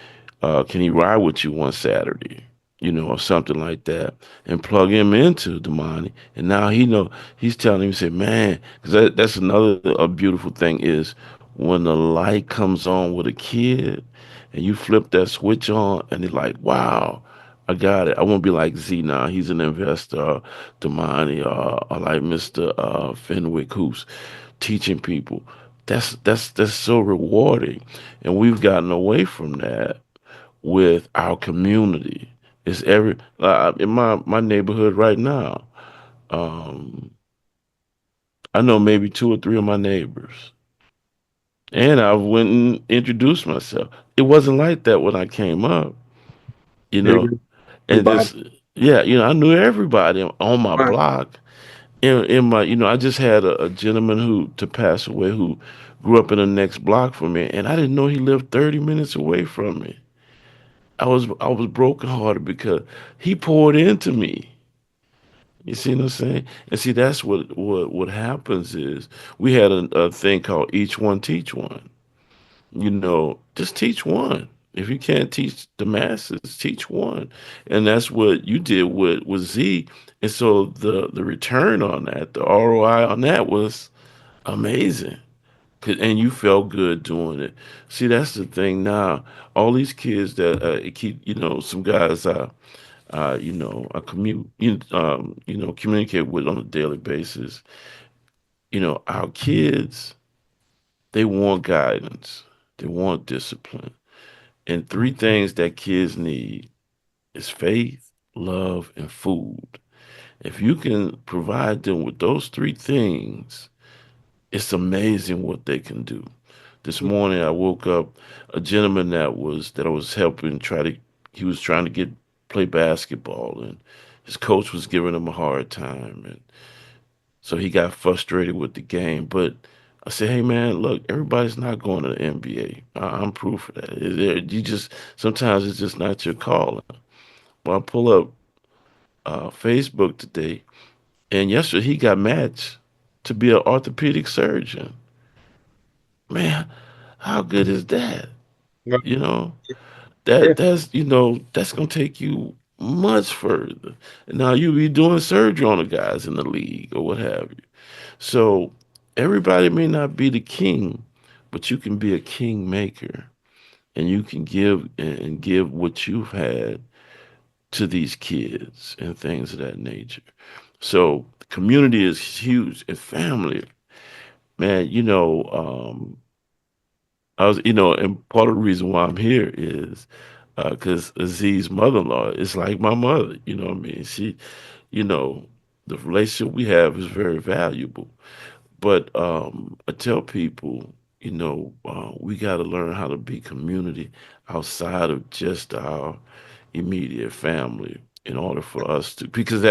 Can he ride with you one Saturday? Or something like that, and plug him into the money. And now he's telling him, say, man, because that's another a beautiful thing is when the light comes on with a kid, and you flip that switch on, and they're like, wow, I got it. I won't be like Z now. He's an investor, Damani, or like Mr. Fenwick, who's teaching people. That's so rewarding, and we've gotten away from that with our community. It's in my neighborhood right now. Um, I know maybe two or three of my neighbors, and I went and introduced myself. It wasn't like that when I came up, you know, and Everybody. just yeah, I knew everybody on my Right. block. In my, I just had a gentleman who to pass away who grew up in the next block from me, and I didn't know he lived 30 minutes away from me. I was brokenhearted because he poured into me. You see what I'm saying? And see, that's what happens is we had a thing called each one teach one. Just teach one. If you can't teach the masses, teach one. And that's what you did with Z. And so the return on that, the ROI on that was amazing. And you felt good doing it. See, that's the thing now. All these kids that keep, some guys I communicate with on a daily basis. Our kids, they want guidance, they want discipline, and three things that kids need is faith, love, and food. If you can provide them with those three things, it's amazing what they can do. This morning I woke up a gentleman that I was helping he was trying to get play basketball, and his coach was giving him a hard time, and so he got frustrated with the game. But I say, hey man, look, everybody's not going to the NBA. I'm proof of that. You just sometimes it's just not your calling. Well, I pull up Facebook today, and yesterday he got matched to be an orthopedic surgeon. Man, how good is that? Yeah. You know, Yeah. that's gonna take you much further. And now you be doing surgery on the guys in the league or what have you. So everybody may not be the king, but you can be a king maker, and you can give what you've had to these kids and things of that nature. So community is huge, and family, man. I was, and part of the reason why I'm here is because Aziz's mother-in-law is like my mother. You know what I mean? You know, the relationship we have is very valuable. But I tell people, we got to learn how to be community outside of just our immediate family in order for us to, because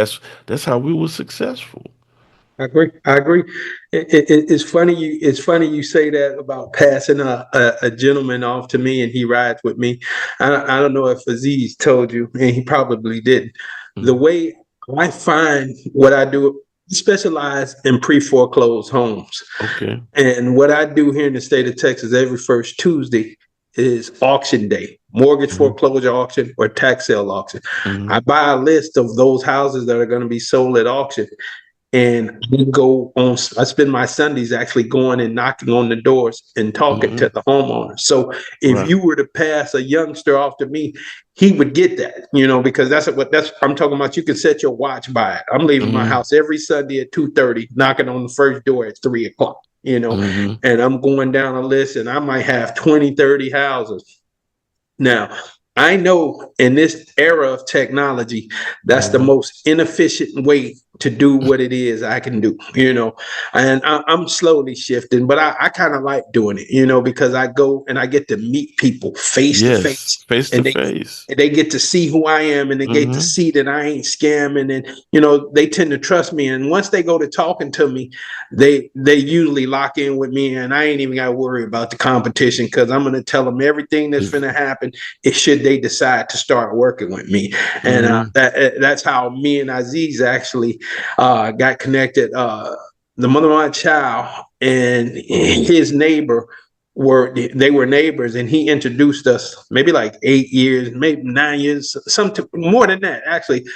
that's how we were successful. I agree. I agree. It's funny you say that about passing a gentleman off to me and he rides with me. I don't know if Aziz told you, and he probably didn't. The Mhm. way I find what I do, specialize in pre-foreclosed homes. Okay. And what I do here in the state of Texas every first Tuesday is auction day, mortgage Hmm. foreclosure auction or tax sale auction. Hmm. I buy a list of those houses that are going to be sold at auction and we go on. I spend my Sundays actually going and knocking on the doors and talking Hmm. to the homeowners. So if Right. you were to pass a youngster off to me, he would get that, because that's I'm talking about. You can set your watch by it. I'm leaving my Hmm. house every Sunday at 2:30, knocking on the first door at 3 o'clock. Hmm. And I'm going down a list, and I might have 20, 30 houses. Now, I know in this era of technology, that's the Hmm. most inefficient way to do what it is I can do, and I'm slowly shifting, but I kind of like doing it, because I go and I get to meet people face to Yes. face Face to and they face. and they get to see who I am and they get to Hmm. see that I ain't scamming and they tend to trust me and once they go to talking to me they usually lock in with me and I ain't even got to worry about the competition because I'm going to tell them everything that's going to happen should they decide to start working with me. And Hmm. that's how me and Aziz actually got connected. The mother of my child and his neighbor were neighbors and he introduced us maybe like 8 years, maybe 9 years, more than that actually,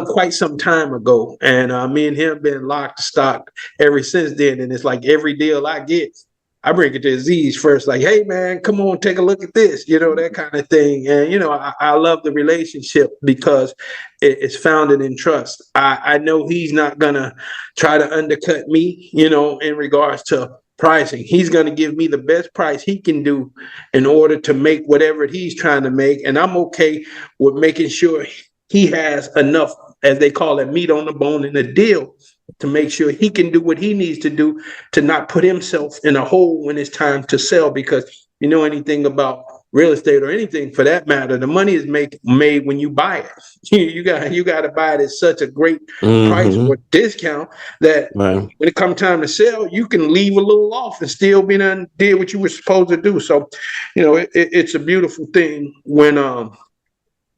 quite some time ago. And me and him been locked stock ever since then. And it's like every deal I get, I bring it to Aziz first, like, hey man, come on, take a look at this, that kind of thing. And I love the relationship because it's founded in trust. I know he's not gonna try to undercut me, in regards to pricing. He's gonna give me the best price he can do in order to make whatever he's trying to make. And I'm okay with making sure he has enough, as they call it, meat on the bone in the deal to make sure he can do what he needs to do to not put himself in a hole when it's time to sell. Because anything about real estate or anything for that matter, the money is made when you buy it. You got to buy it at such a great price Hmm. or discount that Right. when it comes time to sell, you can leave a little off and still be done did what you were supposed to do. So, it's a beautiful thing when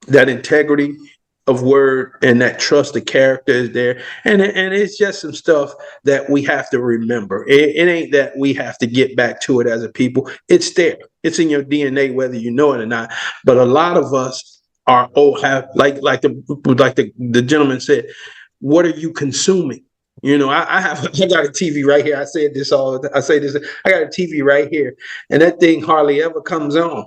that integrity of word and that trust of character is there. And it's just some stuff that we have to remember. It ain't that we have to get back to it as a people. It's there. It's in your DNA, whether you know it or not. But a lot of us have like the gentleman said, what are you consuming? I got a TV right here. I say this. I got a TV right here, and that thing hardly ever comes on.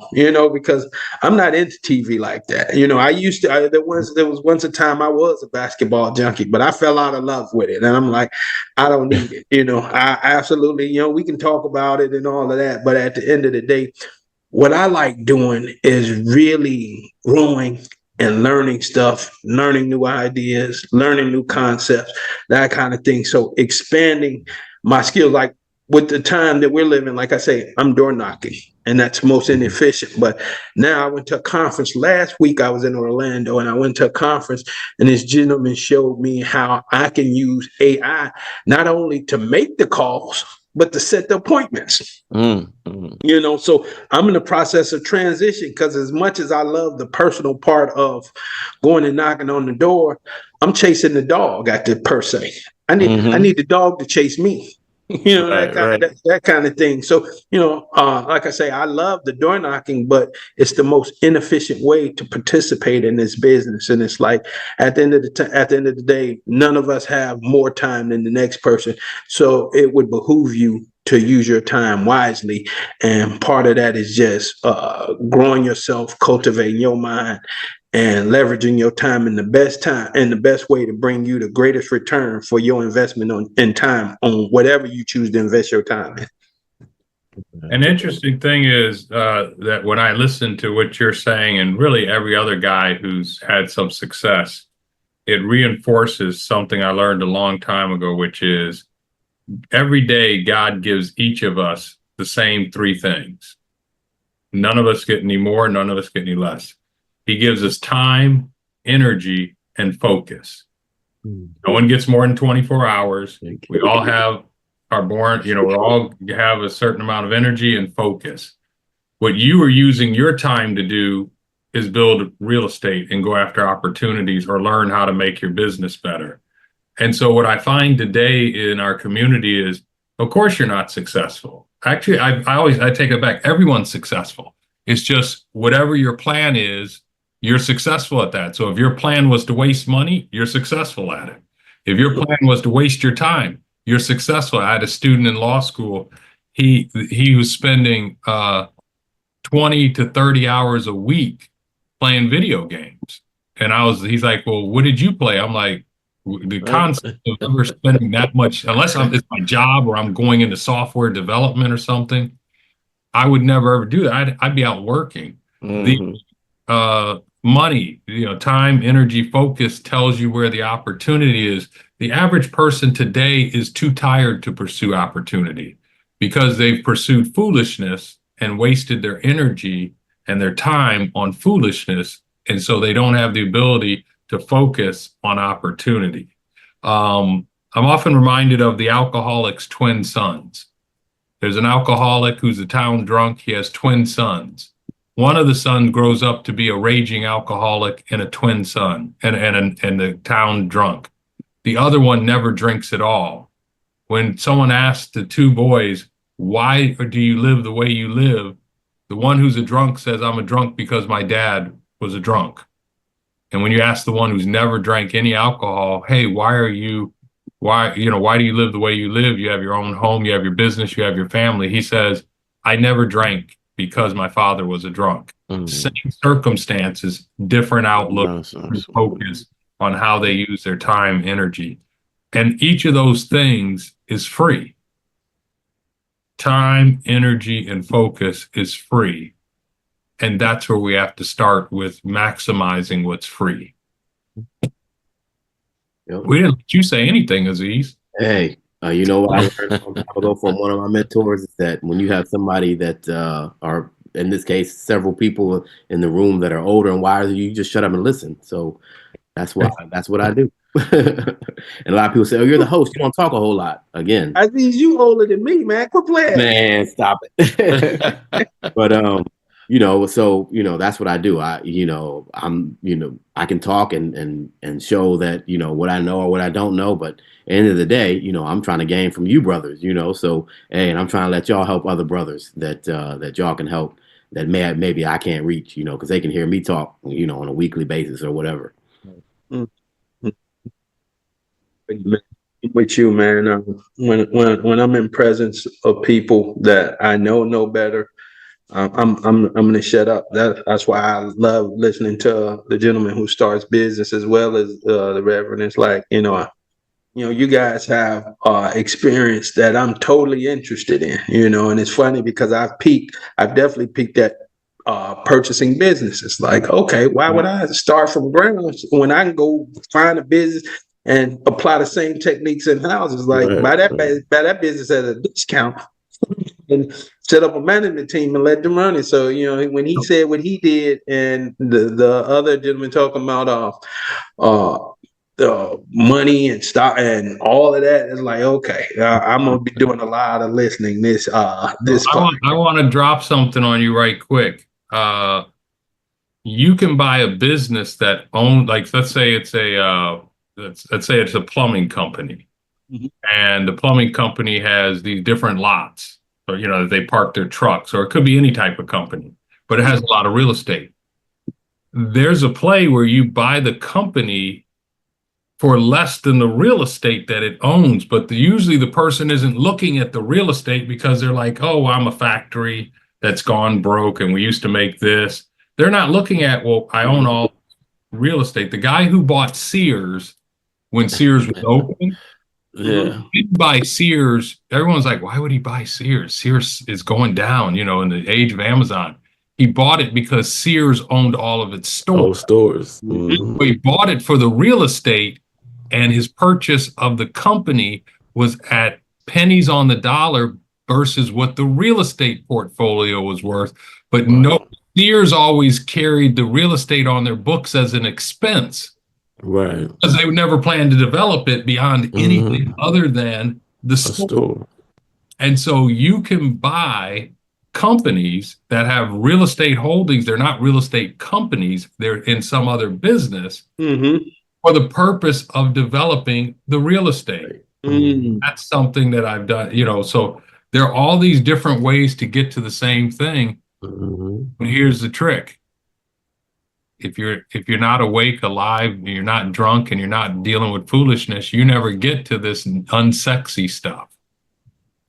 Because I'm not into TV like that. I used to. There was once a time I was a basketball junkie, but I fell out of love with it, and I'm like, I don't need it. I absolutely. We can talk about it and all of that, but at the end of the day, what I like doing is really growing and learning stuff, learning new ideas, learning new concepts, that kind of thing. So expanding my skills, like with the time that we're living, like I say, I'm door knocking and that's most Hmm. inefficient. But now I went to a conference last week. I was in Orlando and I went to a conference and this gentleman showed me how I can use AI not only to make the calls, but to set the appointments. You know, so I'm in the process of transition, because as much as I love the personal part of going and knocking on the door, I'm chasing the dog at the per se. I need the dog to chase me. You know, that kind of thing. So, you know, like I say, I love the door knocking, but it's the most inefficient way to participate in this business. And it's like at the end of the day, none of us have more time than the next person. So it would behoove you to use your time wisely. And part of that is just growing yourself, cultivating your mind, and leveraging your time in the best way to bring you the greatest return for your investment in time on whatever you choose to invest your time in. An interesting thing is that when I listen to what you're saying, and really every other guy who's had some success, it reinforces something I learned a long time ago, which is every day God gives each of us the same three things. None of us get any more, none of us get any less. He gives us time, energy, and focus. No one gets more than 24 hours. We all are born, we all have a certain amount of energy and focus. What you are using your time to do is build real estate and go after opportunities or learn how to make your business better. And so what I find today in our community is, of course, you're not successful. Actually, I take it back. Everyone's successful. It's just whatever your plan is, you're successful at that. So if your plan was to waste money, you're successful at it. If your plan was to waste your time, you're successful. I had a student in law school. He was spending 20 to 30 hours a week playing video games. And he's like, well, what did you play? I'm like, the concept of ever spending that much, unless it's my job or I'm going into software development or something, I would never ever do that. I'd be out working. The money, time, energy, focus tells you where the opportunity is. The average person today is too tired to pursue opportunity because they've pursued foolishness and wasted their energy and their time on foolishness. And so they don't have the ability to focus on opportunity. I'm often reminded of the alcoholic's twin sons. There's an alcoholic who's a town drunk. He has twin sons. One of the sons grows up to be a raging alcoholic and a twin son and the town drunk. The other one never drinks at all. When someone asks the two boys, why do you live the way you live? The one who's a drunk says, I'm a drunk because my dad was a drunk. And when you ask the one who's never drank any alcohol, hey, why do you live the way you live? You have your own home, you have your business, you have your family. He says, I never drank because my father was a drunk. Same circumstances, different outlook, focus on how they use their time, energy. And each of those things is free. Time, energy, and focus is free. And that's where we have to start with maximizing what's free. Yep. We didn't let you say anything, Aziz. Hey, you know what I learned a long time ago from one of my mentors is that when you have somebody that are, in this case, several people in the room that are older and wiser, you just shut up and listen. So that's what I do. And a lot of people say, oh, you're the host. You don't talk a whole lot. Again. Aziz, you older than me, man. Quit playing. Man, stop it. But so that's what I do. I can talk and show that what I know or what I don't know, but at the end of the day, I'm trying to gain from you brothers, so hey, and I'm trying to let y'all help other brothers that y'all can help that maybe I can't reach, because they can hear me talk, on a weekly basis or whatever. With you, man. When I'm in presence of people that I know better, I'm gonna shut up. That's why I love listening to the gentleman who starts business as well as the Reverend. It's like you guys have experience that I'm totally interested in. And it's funny because I've definitely peaked at purchasing businesses. Like, okay, why would I start from ground when I can go find a business and apply the same techniques in houses? Like, buy that business at a discount and set up a management team and let them run it. So, when he said what he did, and the other gentleman talking about money and stock and all of that. It's like, okay, I'm gonna be doing a lot of listening this this I want to drop something on you right quick. You can buy a business that owns, like, let's say it's let's say it's a plumbing company, Mhm. and the plumbing company has these different lots, or they park their trucks, or it could be any type of company, but it has a lot of real estate. There's a play where you buy the company for less than the real estate that it owns, but usually the person isn't looking at the real estate because they're like, oh, I'm a factory that's gone broke and we used to make this. They're not looking at, well, I own all real estate. The guy who bought Sears when Sears was open, Yeah. he didn't buy Sears. Everyone's like, why would he buy Sears? Sears is going down, in the age of Amazon. He bought it because Sears owned all of its stores. Stores. So he bought it for the real estate, and his purchase of the company was at pennies on the dollar versus what the real estate portfolio was worth. But no, Sears always carried the real estate on their books as an expense. Right. Because they would never plan to develop it beyond anything other than the store. And so you can buy companies that have real estate holdings. They're not real estate companies. They're in some other business for the purpose of developing the real estate. That's something that I've done, so there are all these different ways to get to the same thing. But here's the trick. If you're not awake, alive, and you're not drunk, and you're not dealing with foolishness, you never get to this unsexy stuff.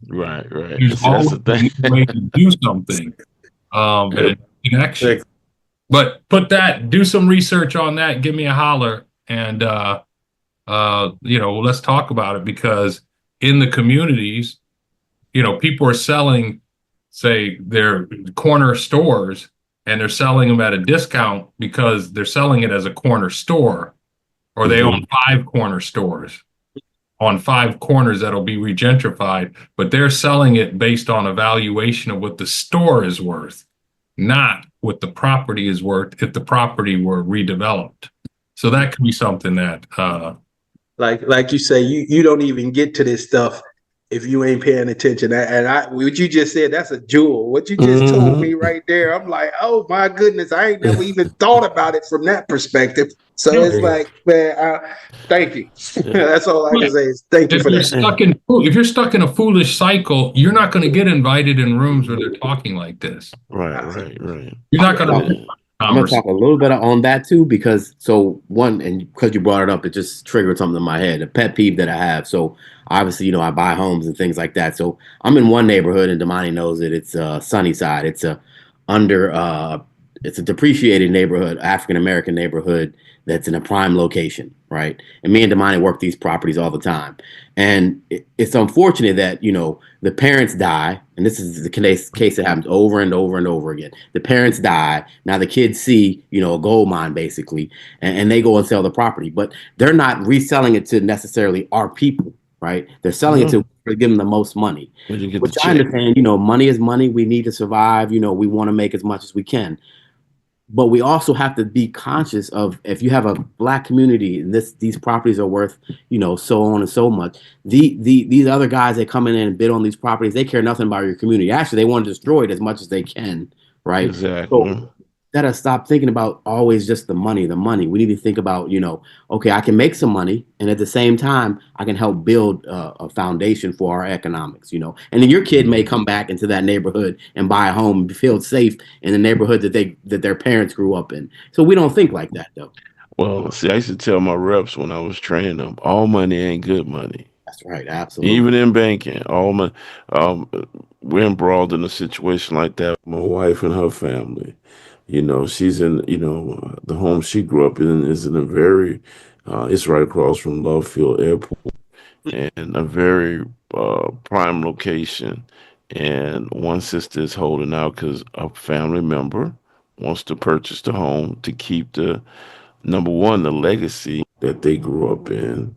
Right. There's always a way to do something, and connection. But do some research on that. Give me a holler, and let's talk about it, because in the communities, people are selling, say, their corner stores, and they're selling them at a discount because they're selling it as a corner store, or they own 5 corner stores on 5 corners that'll be regentrified, but they're selling it based on a valuation of what the store is worth, not what the property is worth if the property were redeveloped. So that could be something that like you say, you don't even get to this stuff if you ain't paying attention. And what you just said, that's a jewel. What you just told me right there, I'm like, oh my goodness, I ain't never even thought about it from that perspective. So it's like, man, thank you. That's all I can say is thank you for that. If you're stuck in a foolish cycle, you're not going to get invited in rooms where they're talking like this. Right. You're not going to. I'm going to talk a little bit on that too, because you brought it up, it just triggered something in my head, a pet peeve that I have. So obviously, I buy homes and things like that. So I'm in one neighborhood, and Damani knows it. It's Sunnyside. It's it's a depreciated neighborhood, African-American neighborhood that's in a prime location, right? And me and Damani work these properties all the time. And it's unfortunate that, the parents die, and this is the case that happens over and over and over again. The parents die. Now the kids see, a gold mine basically, and they go and sell the property, but they're not reselling it to necessarily our people, right? They're selling it to give them the most money. Which I understand, money is money. We need to survive. We want to make as much as we can. But we also have to be conscious of, if you have a Black community and these properties are worth, so on and so much. These other guys that come in and bid on these properties, they care nothing about your community. Actually, they want to destroy it as much as they can, right? Exactly. So, gotta stop thinking about always just the money. We need to think about, okay, I can make some money, and at the same time, I can help build a foundation for our economics, and then your kid may come back into that neighborhood and buy a home and feel safe in the neighborhood that their parents grew up in. So we don't think like that, though. Well, see, I used to tell my reps when I was training them, all money ain't good money. That's right, absolutely. Even in banking, all money. We're embroiled in a situation like that. My wife and her family. She's in, the home she grew up in is in a very, it's right across from Love Field Airport, and a very prime location. And one sister is holding out because a family member wants to purchase the home to keep the legacy that they grew up in,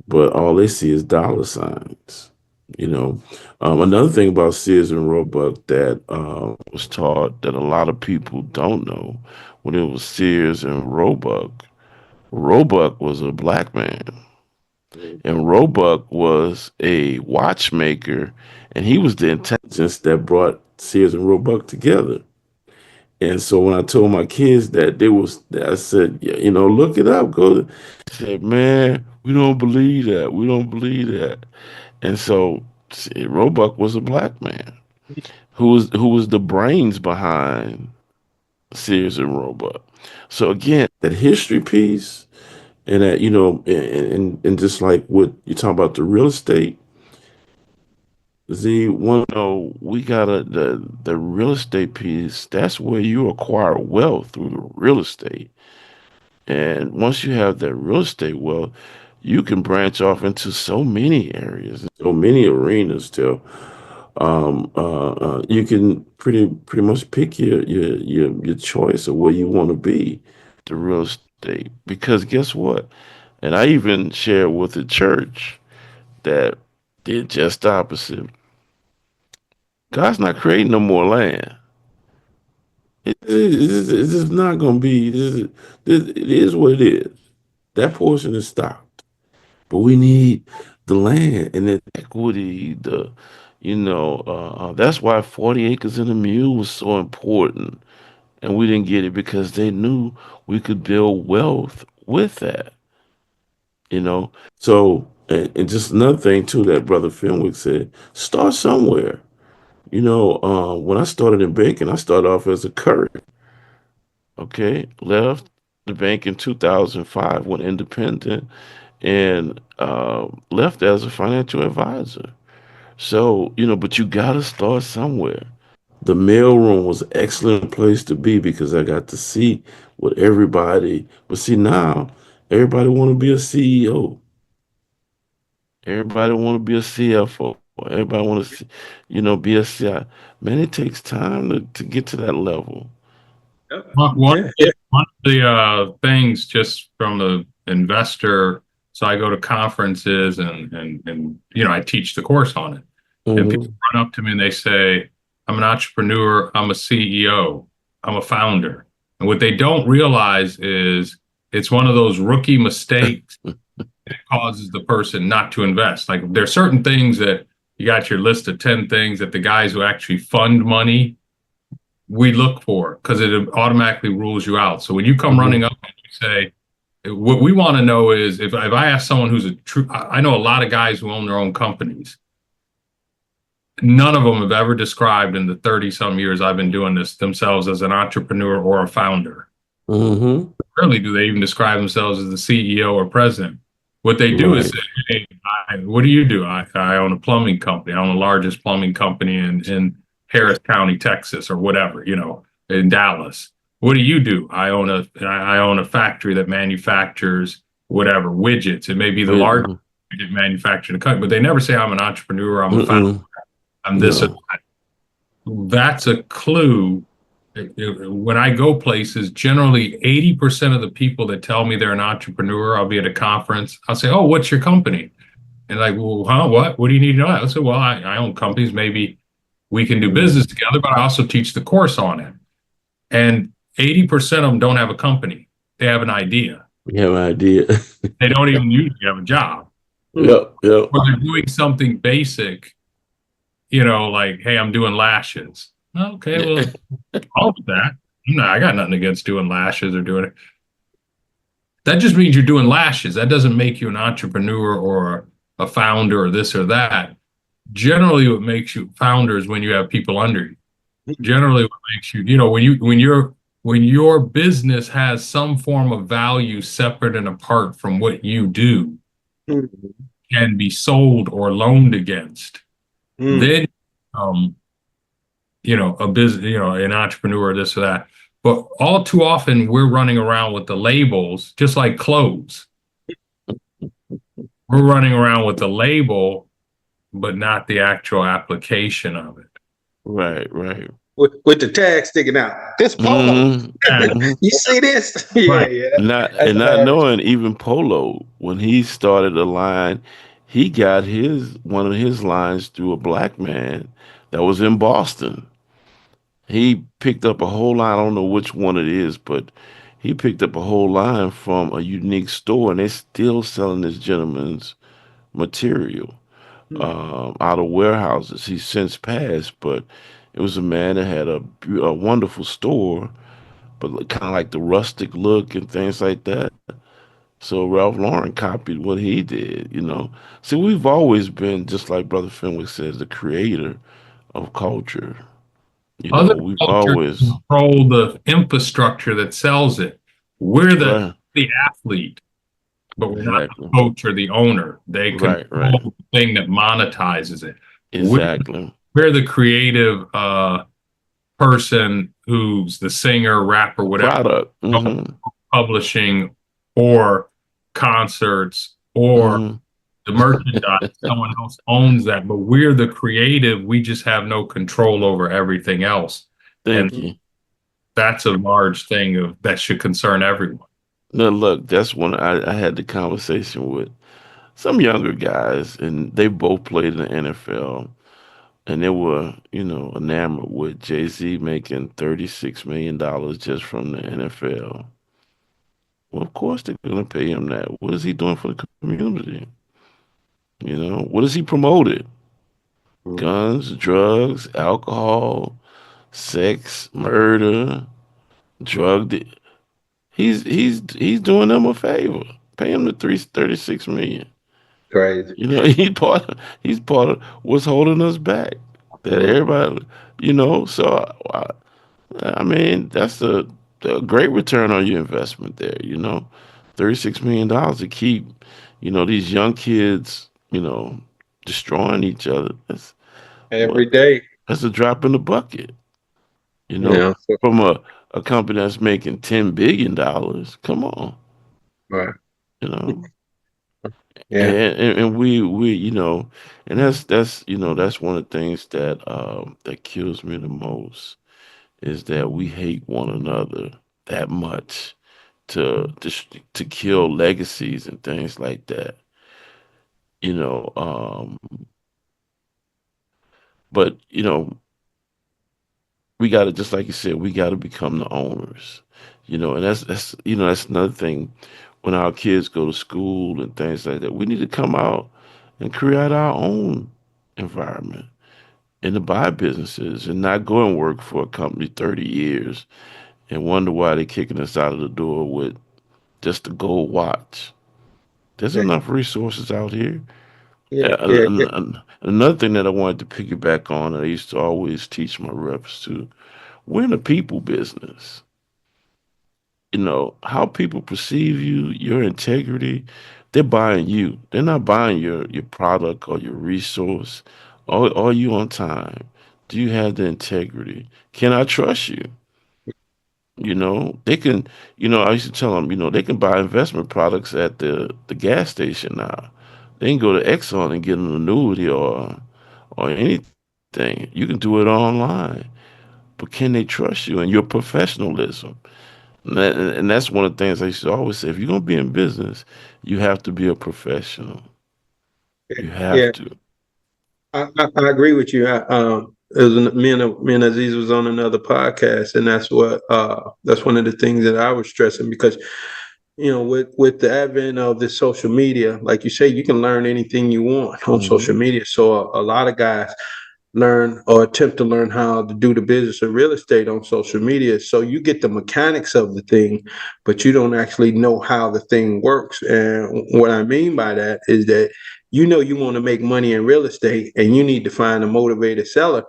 but all they see is dollar signs. Another thing about Sears and Roebuck that was taught that a lot of people don't know, when it was Sears and Roebuck, Roebuck was a black man, and Roebuck was a watchmaker, and he was the intelligence that brought Sears and Roebuck together. And so when I told my kids that, I said, yeah, look it up. Go. They said, man, we don't believe that. We don't believe that. And so Roebuck was a black man who was the brains behind Sears and Roebuck. So again, that history piece and that, and just like what you talk about the real estate, one we gotta the real estate piece, that's where you acquire wealth through the real estate. And once you have that real estate wealth, you can branch off into so many areas, so many arenas till you can pretty much pick your choice of where you want to be, the real estate. Because guess what? And I even shared with the church that did just the opposite. God's not creating no more land. It's just not going to be. It is what it is. That portion is stopped. But we need the land and the equity. That's why 40 acres in a mule was so important. And we didn't get it because they knew we could build wealth with that. So, and just another thing too that Brother Fenwick said, start somewhere. When I started in banking, I started off as a courier. Okay, left the bank in 2005, went independent, and left as a financial advisor. So, but you got to start somewhere. The mailroom was an excellent place to be because I got to see what everybody, but see now, everybody want to be a CEO. Everybody want to be a CFO. Everybody want to, be a CI. Man, it takes time to get to that level. One of the things just from the investor, so I go to conferences and I teach the course on it. And people run up to me and they say, I'm an entrepreneur, I'm a CEO, I'm a founder. And what they don't realize is it's one of those rookie mistakes that causes the person not to invest. Like there are certain things that you got your list of 10 things that the guys who actually fund money we look for because it automatically rules you out. So when you come running up and you say, what we want to know is if I ask someone who's I know a lot of guys who own their own companies. None of them have ever described in the 30 some years I've been doing this themselves as an entrepreneur or a founder. Rarely do they even describe themselves as the CEO or president. What they do is say, hey, what do you do? I own a plumbing company. I own the largest plumbing company in Harris County, Texas, or whatever, in Dallas. What do you do? I own a factory that manufactures whatever widgets. It may be the largest widget manufacturer in the country, but they never say I'm an entrepreneur. I'm a founder. I'm this or that. That's a clue. When I go places, generally 80% of the people that tell me they're an entrepreneur, I'll be at a conference. I'll say, "Oh, what's your company?" And like, "Well, huh? What? What do you need to know?" I say, "Well, I own companies. Maybe we can do business together, but I also teach the course on it." And 80% of them don't have a company. They have an idea. You have an idea. They don't even usually have a job. Yep. Or they're doing something basic, like, hey, I'm doing lashes. Okay, well, all of that. No, I got nothing against doing lashes or doing it. That just means you're doing lashes. That doesn't make you an entrepreneur or a founder or this or that. Generally, what makes you founders when you have people under you. Generally, what makes you, when your business has some form of value separate and apart from what you do, can be sold or loaned against, then a business, an entrepreneur, this or that. But all too often we're running around with the labels, just like clothes. We're running around with the label, but not the actual application of it. Right. With the tag sticking out. This polo. You see this? Yeah. Not knowing even Polo, when he started a line, he got one of his lines through a black man that was in Boston. He picked up a whole line. I don't know which one it is, but He picked up a whole line from a unique store, and they're still selling this gentleman's material out of warehouses. He's since passed, but it was a man that had a wonderful store, but kind of like the rustic look and things like that. So Ralph Lauren copied what he did, you know. See, we've always been, just like Brother Fenwick says, the creator of culture. You Other know, we've cultures always, control the infrastructure that sells it. We're right, the athlete, but we're not the exactly, coach or the owner. They right, control the thing that monetizes it. We're, exactly. we're the creative person who's the singer, rapper, whatever, Product. Mm-hmm. publishing or concerts or Mm-hmm. the merchandise. Someone else owns that, but we're the creative. We just have no control over everything else. And Thank you. that's a large thing that should concern everyone. Now, look, that's when I had the conversation with some younger guys, and they both played in the NFL, and they were, you know, enamored with Jay-Z making $36 million just from the NFL. Well, of course they're going to pay him that. What is he doing for the community? You know, what has he promoted? Mhm. Guns, drugs, alcohol, sex, murder, drug. He's doing them a favor. Pay him the 336 million. Crazy. You know, he's part of what's holding us back. That Mhm. everybody, you know. So I mean, that's a great return on your investment there. You know, $36 million to keep, you know, these young kids, you know, destroying each other. What Every day. that's a drop in the bucket. You know, Yeah. So, from a company that's making $10 billion. Come on, right. you know. Yeah. And we you know, and that's you know that's one of the things that that kills me the most is that we hate one another that much to kill legacies and things like that. You know, but you know we got to, just like you said, we got to become the owners. You know, and that's you know that's another thing. When our kids go to school and things like that, we need to come out and create our own environment and to buy businesses and not go and work for a company 30 years and wonder why they're kicking us out of the door with just a gold watch. There's Yeah. enough resources out here. Yeah. Yeah. Yeah. Another thing that I wanted to piggyback on, and I used to always teach my reps to, we're in a people business. You know, how people perceive you, your integrity, they're buying you. They're not buying your product or your resource. Are you on time? Do you have the integrity? Can I trust you? You know, they can, you know, I used to tell them, you know, they can buy investment products at the gas station now. They can go to Exxon and get an annuity or anything. You can do it online. But can they trust you and your professionalism? And that's one of the things I used to always say. If you're gonna be in business, you have to be a professional. You have Yeah. to. I agree with you. It was me and Aziz was on another podcast, and that's one of the things that I was stressing because with the advent of this social media, like you say, you can learn anything you want on Hmm. social media. So a lot of guys learn or attempt to learn how to do the business of real estate on social media. So you get the mechanics of the thing, but you don't actually know how the thing works. And what I mean by that is that you want to make money in real estate and you need to find a motivated seller.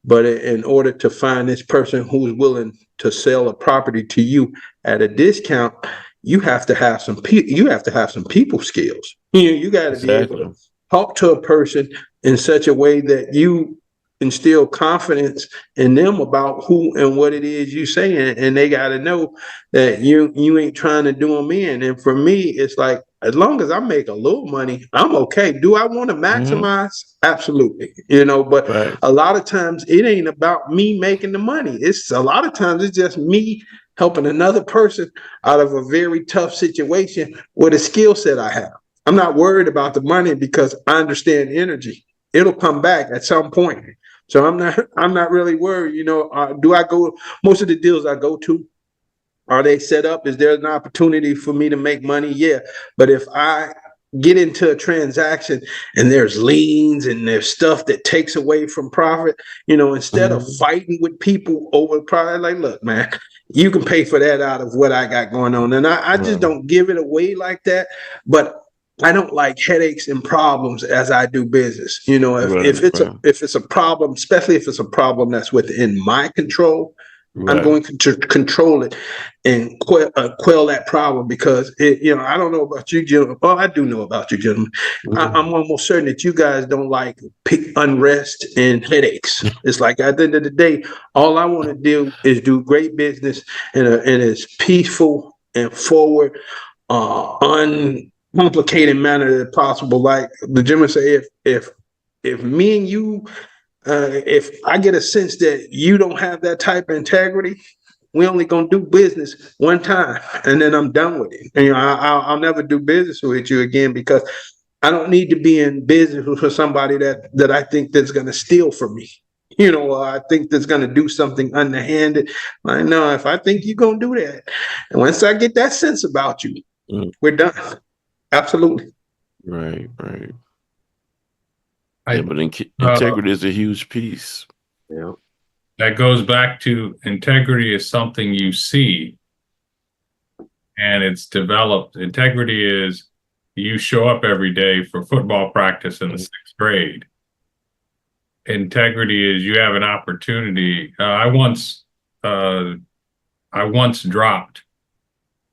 But in order to find this person who's willing to sell a property to you at a discount, you have to have some people skills. You got to be able to Exactly. talk to a person in such a way that you instill confidence in them about who and what it is you saying, and they got to know that you ain't trying to do them in. And for me, it's like as long as I make a little money, I'm okay. Do I want to Hmm. maximize? Absolutely, but Right. a lot of times it ain't about me making the money. It's a lot of times it's just me helping another person out of a very tough situation with a skill set I have. I'm not worried about the money because I understand energy. It'll come back at some point. So I'm not really worried. Do I go most of the deals I go to? Are they set up? Is there an opportunity for me to make money? Yeah. But if I get into a transaction and there's liens and there's stuff that takes away from profit, instead of fighting with people over profit, like, look, man, you can pay for that out of what I got going on. And I just don't give it away like that. But I don't like headaches and problems as I do business. If it's a problem, especially if it's a problem that's within my control, I'm going to control it and quell that problem, because I don't know about you, gentlemen. Well, I do know about you, gentlemen. I'm almost certain that you guys don't like unrest and headaches. It's like, at the end of the day, all I want to do is do great business in as peaceful and forward, uncomplicated manner as possible. Like the gentleman say, if me and you, if I get a sense that you don't have that type of integrity, we only gonna do business one time, and then I'm done with it. And I'll never do business with you again, because I don't need to be in business for somebody that I think that's gonna steal from me. I think that's gonna do something underhanded. I know if I think you're gonna do that, and once I get that sense about you, we're done. Absolutely. Right. Yeah, but integrity is a huge piece. Yeah. That goes back to integrity is something you see and it's developed. Integrity is you show up every day for football practice in the 6th grade. Integrity is you have an opportunity. I once dropped,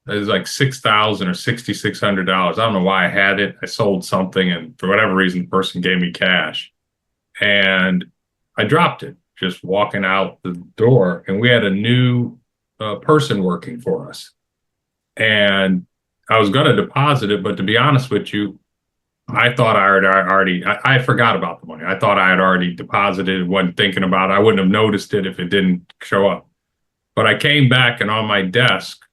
it was like $6,000 or $6,600. I don't know why I had it. I sold something, and for whatever reason, the person gave me cash, and I dropped it just walking out the door. And we had a new person working for us, and I was going to deposit it, but to be honest with you, I thought I forgot about the money. I thought I had already deposited, wasn't thinking about it. I wouldn't have noticed it if it didn't show up. But I came back, and on my desk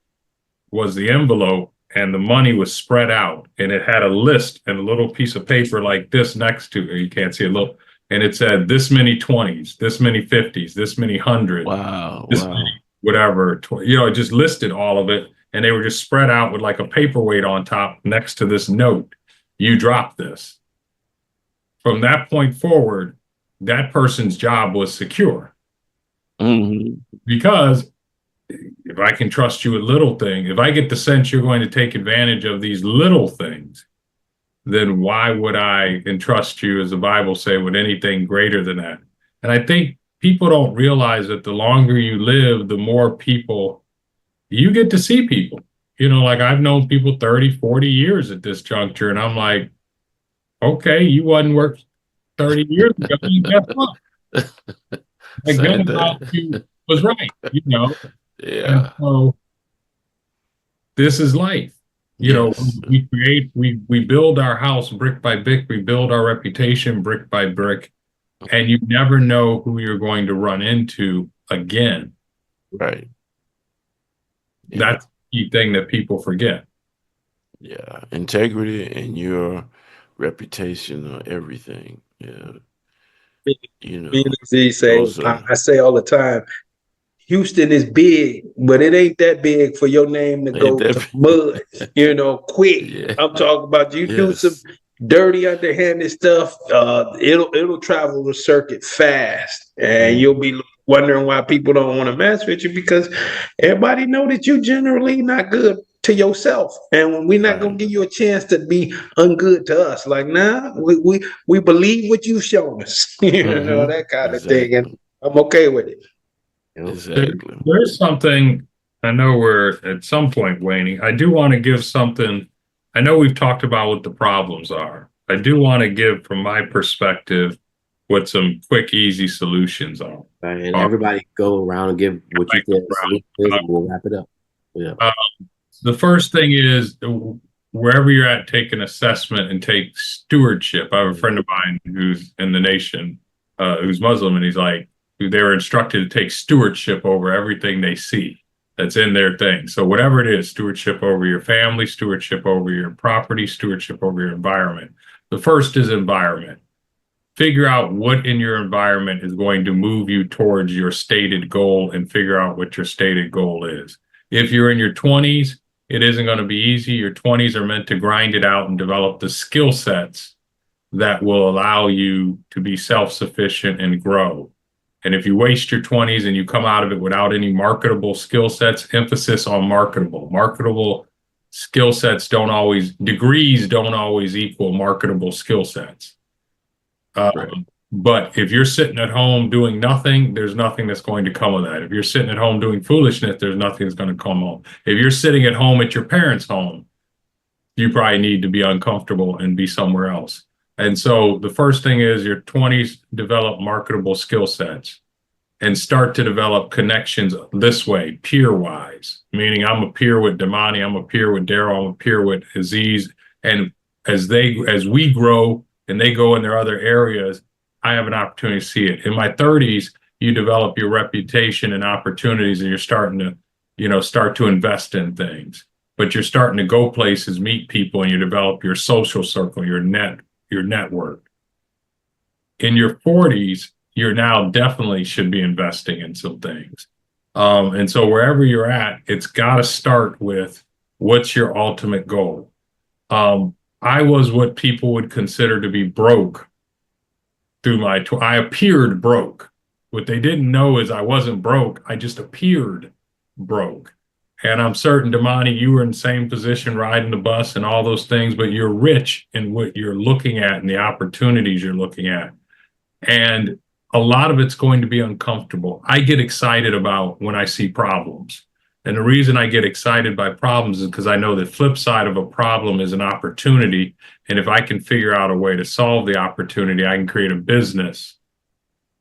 was the envelope, and the money was spread out, and it had a list and a little piece of paper like this next to it. You can't see it, and it said this many 20s, this many 50s, this many 100s. Wow. Many whatever. It just listed all of it, and they were just spread out with like a paperweight on top next to this note. You dropped this. From that point forward, that person's job was secure. Because if I can trust you with little things, if I get the sense you're going to take advantage of these little things, then why would I entrust you, as the Bible say, with anything greater than that? And I think people don't realize that the longer you live, the more people you get to see people. Like I've known people 30, 40 years at this juncture, and I'm like, okay, you wasn't worth 30 years ago. Guess what? Like, about you was right, Yeah. And so this is life. We build our house brick by brick, we build our reputation brick by brick, and you never know who you're going to run into again. Right. Yeah. That's the key thing that people forget. Yeah. Integrity and your reputation are everything. Yeah. I say all the time, Houston is big, but it ain't that big for your name to go to mud, quick. Yeah. I'm talking about you do some dirty, underhanded stuff. It'll travel the circuit fast, and you'll be wondering why people don't want to mess with you, because everybody know that you generally not good to yourself, and when we're not gonna give you a chance to be ungood to us, like, nah, we believe what you've shown us, that kind of thing, and I'm okay with it. Exactly. There's something, I know we're at some point waning. I do want to give something. I know we've talked about what the problems are. I do want to give, from my perspective, what some quick, easy solutions are. Right, and everybody go around and give what you think. We'll wrap it up. Yeah. The first thing is, wherever you're at, take an assessment and take stewardship. I have a friend of mine who's in the nation, who's Muslim, and he's like, they were instructed to take stewardship over everything they see that's in their thing. So whatever it is, stewardship over your family, stewardship over your property, stewardship over your environment. The first is environment. Figure out what in your environment is going to move you towards your stated goal, and figure out what your stated goal is. If you're in your 20s, it isn't going to be easy. Your 20s are meant to grind it out and develop the skill sets that will allow you to be self-sufficient and grow. And if you waste your 20s and you come out of it without any marketable skill sets, emphasis on marketable. Marketable skill sets don't always, degrees don't always equal marketable skill sets. Right. But if you're sitting at home doing nothing, there's nothing that's going to come of that. If you're sitting at home doing foolishness, there's nothing that's going to come home. If you're sitting at home at your parents' home, you probably need to be uncomfortable and be somewhere else. And so the first thing is your 20s, develop marketable skill sets and start to develop connections this way, peer wise, meaning I'm a peer with Damani, I'm a peer with Darryl, I'm a peer with Aziz. And as we grow and they go in their other areas, I have an opportunity to see it. In my 30s, you develop your reputation and opportunities and you're starting to, start to invest in things. But you're starting to go places, meet people, and you develop your social circle, your network. In your 40s, you're now definitely should be investing in some things. And so wherever you're at, it's got to start with what's your ultimate goal. I was what people would consider to be broke through I appeared broke. What they didn't know is I wasn't broke. I just appeared broke. And I'm certain, Damani, you were in the same position riding the bus and all those things, but you're rich in what you're looking at and the opportunities you're looking at. And a lot of it's going to be uncomfortable. I get excited about when I see problems. And the reason I get excited by problems is because I know the flip side of a problem is an opportunity. And if I can figure out a way to solve the opportunity, I can create a business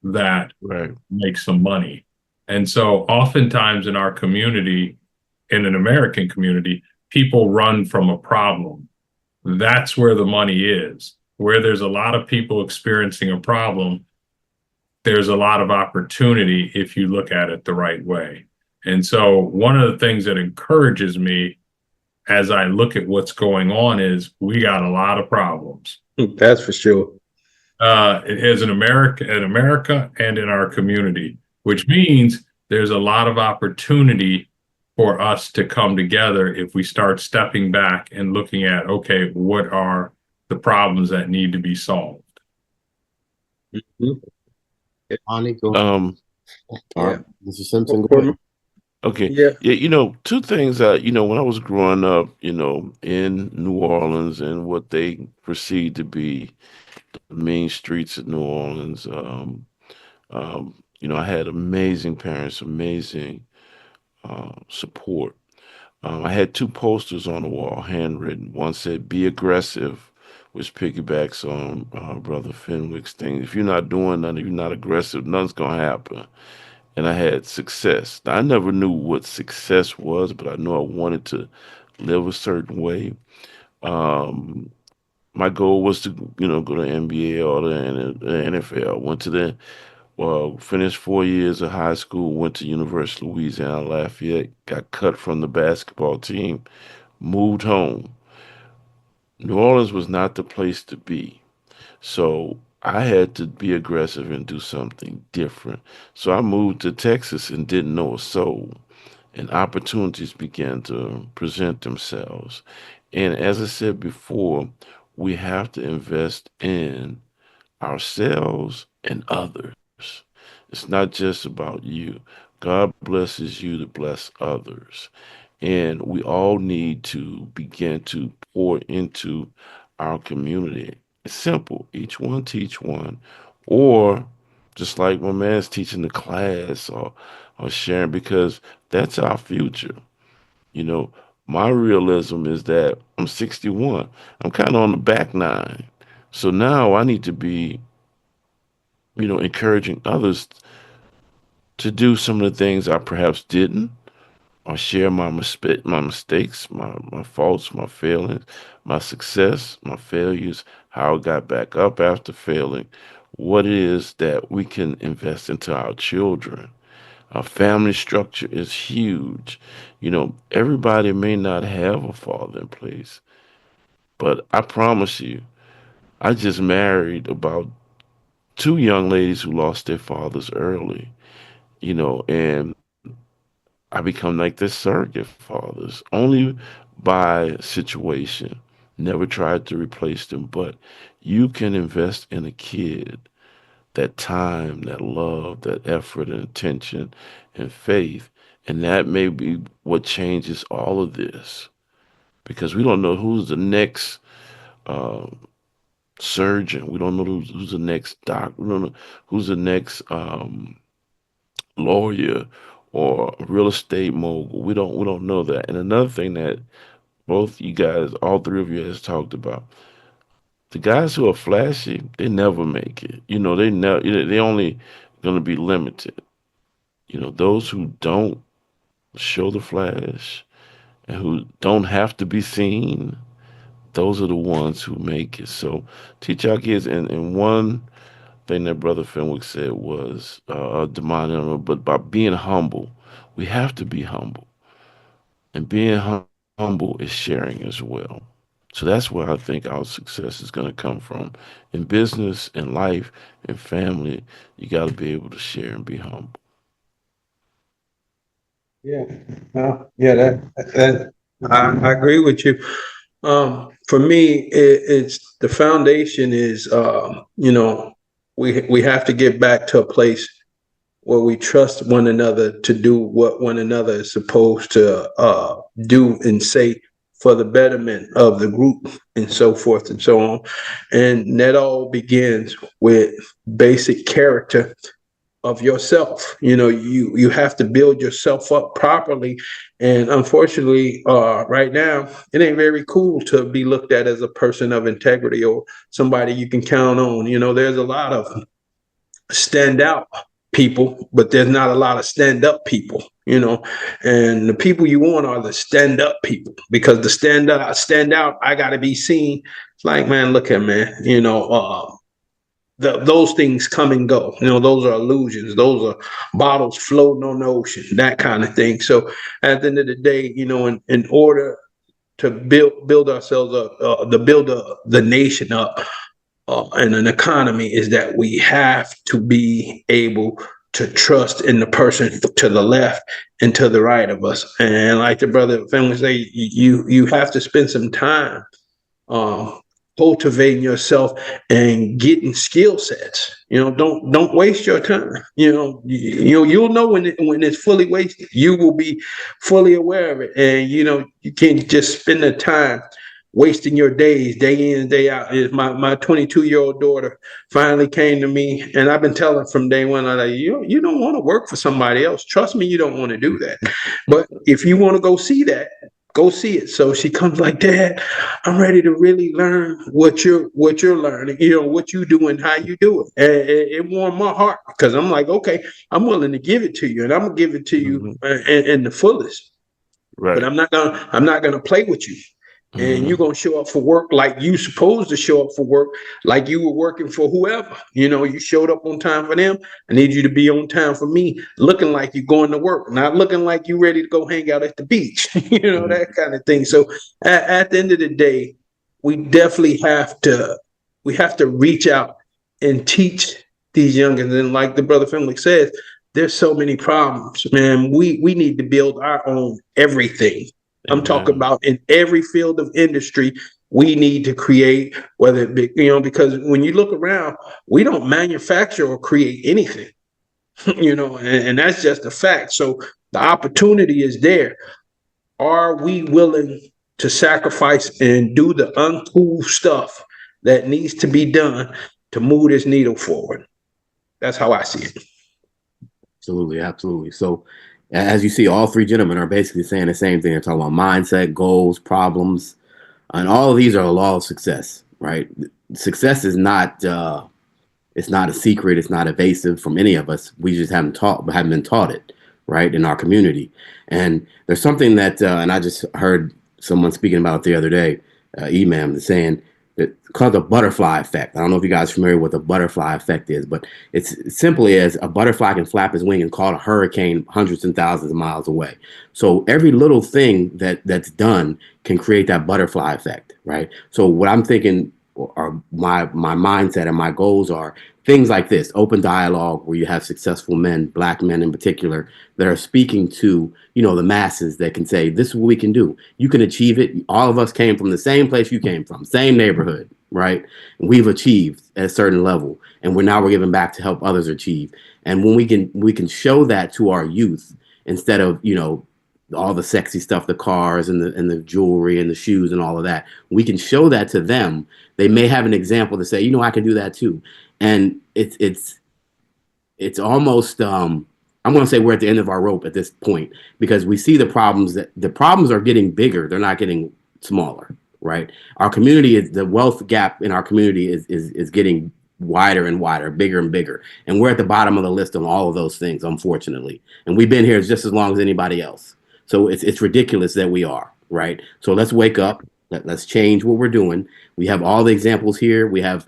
that Right. makes some money. And so oftentimes in our community, in an American community, people run from a problem. That's where the money is. Where there's a lot of people experiencing a problem, there's a lot of opportunity if you look at it the right way. And so one of the things that encourages me as I look at what's going on is we got a lot of problems. That's for sure. As in America and in our community, which means there's a lot of opportunity for us to come together if we start stepping back and looking at, okay, what are the problems that need to be solved? Mhm. Bonnie, go Um, Yeah. Mr. Simpson, go For ahead. me, okay. yeah. Yeah, two things when I was growing up, in New Orleans and what they perceived to be the main streets of New Orleans, I had amazing parents, amazing support. I had two posters on the wall, handwritten. One said, "Be aggressive," which piggybacks on Brother Fenwick's thing. If you're not doing nothing, if you're not aggressive, nothing's going to happen. And I had success. Now, I never knew what success was, but I knew I wanted to live a certain way. Um, my goal was to, go to NBA or the NFL. Went to the finished 4 years of high school, went to University of Louisiana Lafayette, got cut from the basketball team, moved home. New Orleans was not the place to be. So I had to be aggressive and do something different. So I moved to Texas and didn't know a soul. And opportunities began to present themselves. And as I said before, we have to invest in ourselves and others. It's not just about you. God blesses you to bless others. And we all need to begin to pour into our community. It's simple. Each one teach one. Or just like my man's teaching the class or sharing because that's our future. You know, my realism is that I'm 61. I'm kind of on the back nine. So now I need to be, encouraging others to do some of the things I perhaps didn't, or share my mistakes, my faults, my failings, my success, my failures, how I got back up after failing, what it is that we can invest into our children. Our family structure is huge. Everybody may not have a father in place, but I promise you, I just married about two young ladies who lost their fathers early, and I I become like the surrogate fathers, only by situation. Never tried to replace them, but you can invest in a kid that time, that love, that effort and attention and faith. And that may be what changes all of this because we don't know who's the next uh, surgeon. We don't know who's the next doctor. We don't know who's the next lawyer or real estate mogul. We don't know that. And another thing that both you guys, all three of you has talked about, the guys who are flashy, they never make it. They only gonna be limited. Those who don't show the flash and who don't have to be seen, those are the ones who make it. So teach our kids. And one thing that Brother Fenwick said was, Damani, I don't know, but by being humble, we have to be humble. And being humble is sharing as well. So that's where I think our success is going to come from. In business, in life, in family, you got to be able to share and be humble. Yeah, yeah, that I agree with you. For me, it's the foundation is, we have to get back to a place where we trust one another to do what one another is supposed to do and say for the betterment of the group and so forth and so on. And that all begins with basic character of yourself. You have to build yourself up properly. And unfortunately, right now, it ain't very cool to be looked at as a person of integrity or somebody you can count on. There's a lot of standout people, but there's not a lot of stand-up people. And the people you want are the stand-up people, because the stand out, I got to be seen. It's like, man, look at, man, those things come and go. Those are illusions. Those are bottles floating on the ocean, that kind of thing. So at the end of the day, in order to build ourselves up, to build the nation up, and an economy, is that we have to be able to trust in the person to the left and to the right of us. And like the brother family say, you have to spend some time cultivating yourself and getting skill sets. Don't waste your time. You'll know when it's fully wasted. You will be fully aware of it. And you can't just spend the time wasting your days day in and day out. My 22-year-old daughter finally came to me, and I've been telling from day one, I'm like, you don't want to work for somebody else. Trust me, you don't want to do that. But if you want to go see that, go see it. So she comes like, Dad, I'm ready to really learn what you're learning, what you do and how you do it. And it warmed my heart, because I'm like, okay, I'm willing to give it to you, and I'm gonna give it to you in the fullest. Right. But I'm not gonna play with you. And you're going to show up for work like you supposed to show up for work, like you were working for whoever. You showed up on time for them. I need you to be on time for me, looking like you're going to work, not looking like you're ready to go hang out at the beach, that kind of thing. So at the end of the day, we definitely have to reach out and teach these youngins. And like the brother Fenwick says, there's so many problems, man. We need to build our own everything. I'm talking about in every field of industry, we need to create, whether it be, because when you look around, we don't manufacture or create anything, and that's just a fact. So the opportunity is there. Are we willing to sacrifice and do the uncool stuff that needs to be done to move this needle forward? That's how I see it. Absolutely, absolutely. So as you see, all three gentlemen are basically saying the same thing. They're talking about mindset, goals, problems, and all of these are a law of success, right? Success is not it's not a secret. It's not evasive from any of us. We just haven't been taught it, right, in our community. And there's something that, and I just heard someone speaking about it the other day, Imam, saying that called the butterfly effect. I don't know if you guys are familiar with what the butterfly effect is, but it's simply as a butterfly can flap his wing and call a hurricane hundreds and thousands of miles away. So every little thing that's done can create that butterfly effect, right? So what I'm thinking or my mindset and my goals are things like this: open dialogue, where you have successful men, black men in particular, that are speaking to, you know, the masses, that can say, this is what we can do. You can achieve it. All of us came from the same place you came from, same neighborhood, right? And we've achieved at a certain level, and we're giving back to help others achieve. And when we can show that to our youth, instead of, you know, all the sexy stuff, the cars and the jewelry and the shoes and all of that, we can show that to them. They may have an example to say, you know, I can do that too. And it's almost, I'm going to say we're at the end of our rope at this point, because we see the problems are getting bigger. They're not getting smaller, right? Our community the wealth gap in our community is getting wider and wider, bigger and bigger. And we're at the bottom of the list on all of those things, unfortunately. And we've been here just as long as anybody else. So it's ridiculous that we are, right? So let's wake up. Let's change what we're doing. We have all the examples here. We have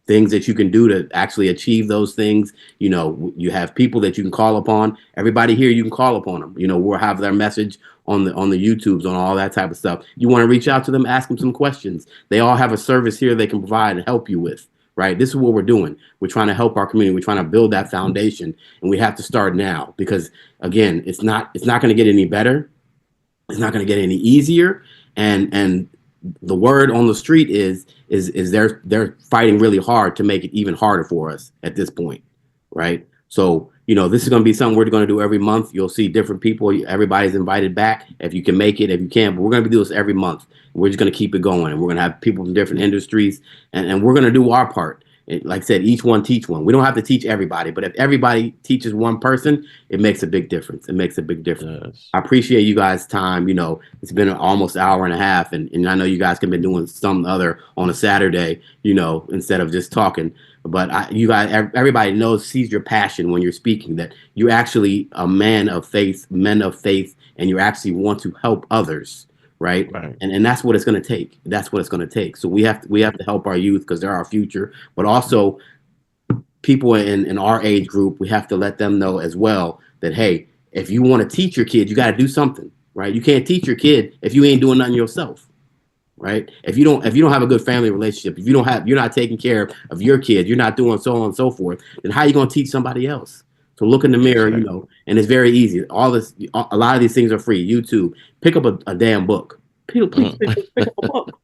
things that you can do to actually achieve those things. You know, you have people that you can call upon. Everybody here, you can call upon them. You know, we'll have their message on the YouTubes, on all that type of stuff. You want to reach out to them, ask them some questions. They all have a service here they can provide and help you with. Right. This is what we're doing. We're trying to help our community. We're trying to build that foundation, and we have to start now, because again, it's not going to get any better. It's not going to get any easier. And the word on the street is they're fighting really hard to make it even harder for us at this point. Right. So, you know, this is going to be something we're going to do every month. You'll see different people. Everybody's invited back if you can make it, if you can't. But we're going to do this every month. We're just going to keep it going. And we're going to have people from different industries. And we're going to do our part. Like I said, each one teach one. We don't have to teach everybody. But if everybody teaches one person, it makes a big difference. It makes a big difference. Yes. I appreciate you guys' time. You know, it's been almost an hour and a half. And I know you guys can be doing some other on a Saturday, you know, instead of just talking. But you guys, everybody sees your passion when you're speaking, that you're actually a men of faith, and you actually want to help others, right? And that's what it's going to take. That's what it's going to take. So we have to help our youth, because they're our future. But also, people in our age group, we have to let them know as well that, hey, if you want to teach your kids, you got to do something, right? You can't teach your kid if you ain't doing nothing yourself. Right. If you don't have a good family relationship, if you're not taking care of your kid, you're not doing so on and so forth, then how are you going to teach somebody else? So look in the mirror, you know, and it's very easy. A lot of these things are free. YouTube, pick up a damn book. Please pick up a book.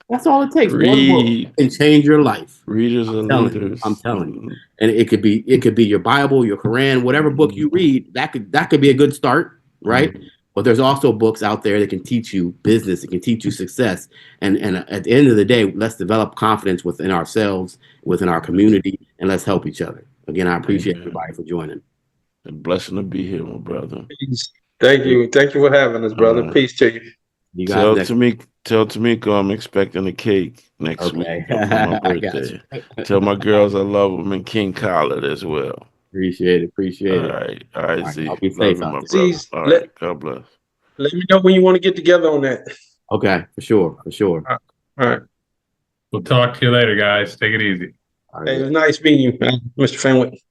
That's all it takes. Read. One book can change your life. Readers and leaders. I'm telling you. And it could be your Bible, your Quran, whatever book you read. That could be a good start, right? But there's also books out there that can teach you business, it can teach you success. And at the end of the day, let's develop confidence within ourselves, within our community, and let's help each other. Again, I appreciate everybody for joining. A blessing to be here, my brother. Thank you. Thank you for having us, brother. Peace to you. Tell Tamika I'm expecting a cake next week for my birthday. Tell my girls I love them in King Khaled as well. Appreciate it. All right, Z. I'll be safe out there. All right, God bless. Let me know when you want to get together on that. Okay, for sure. All right. We'll talk to you later, guys. Take it easy. Hey, it was nice meeting you, Mr. Fenwick.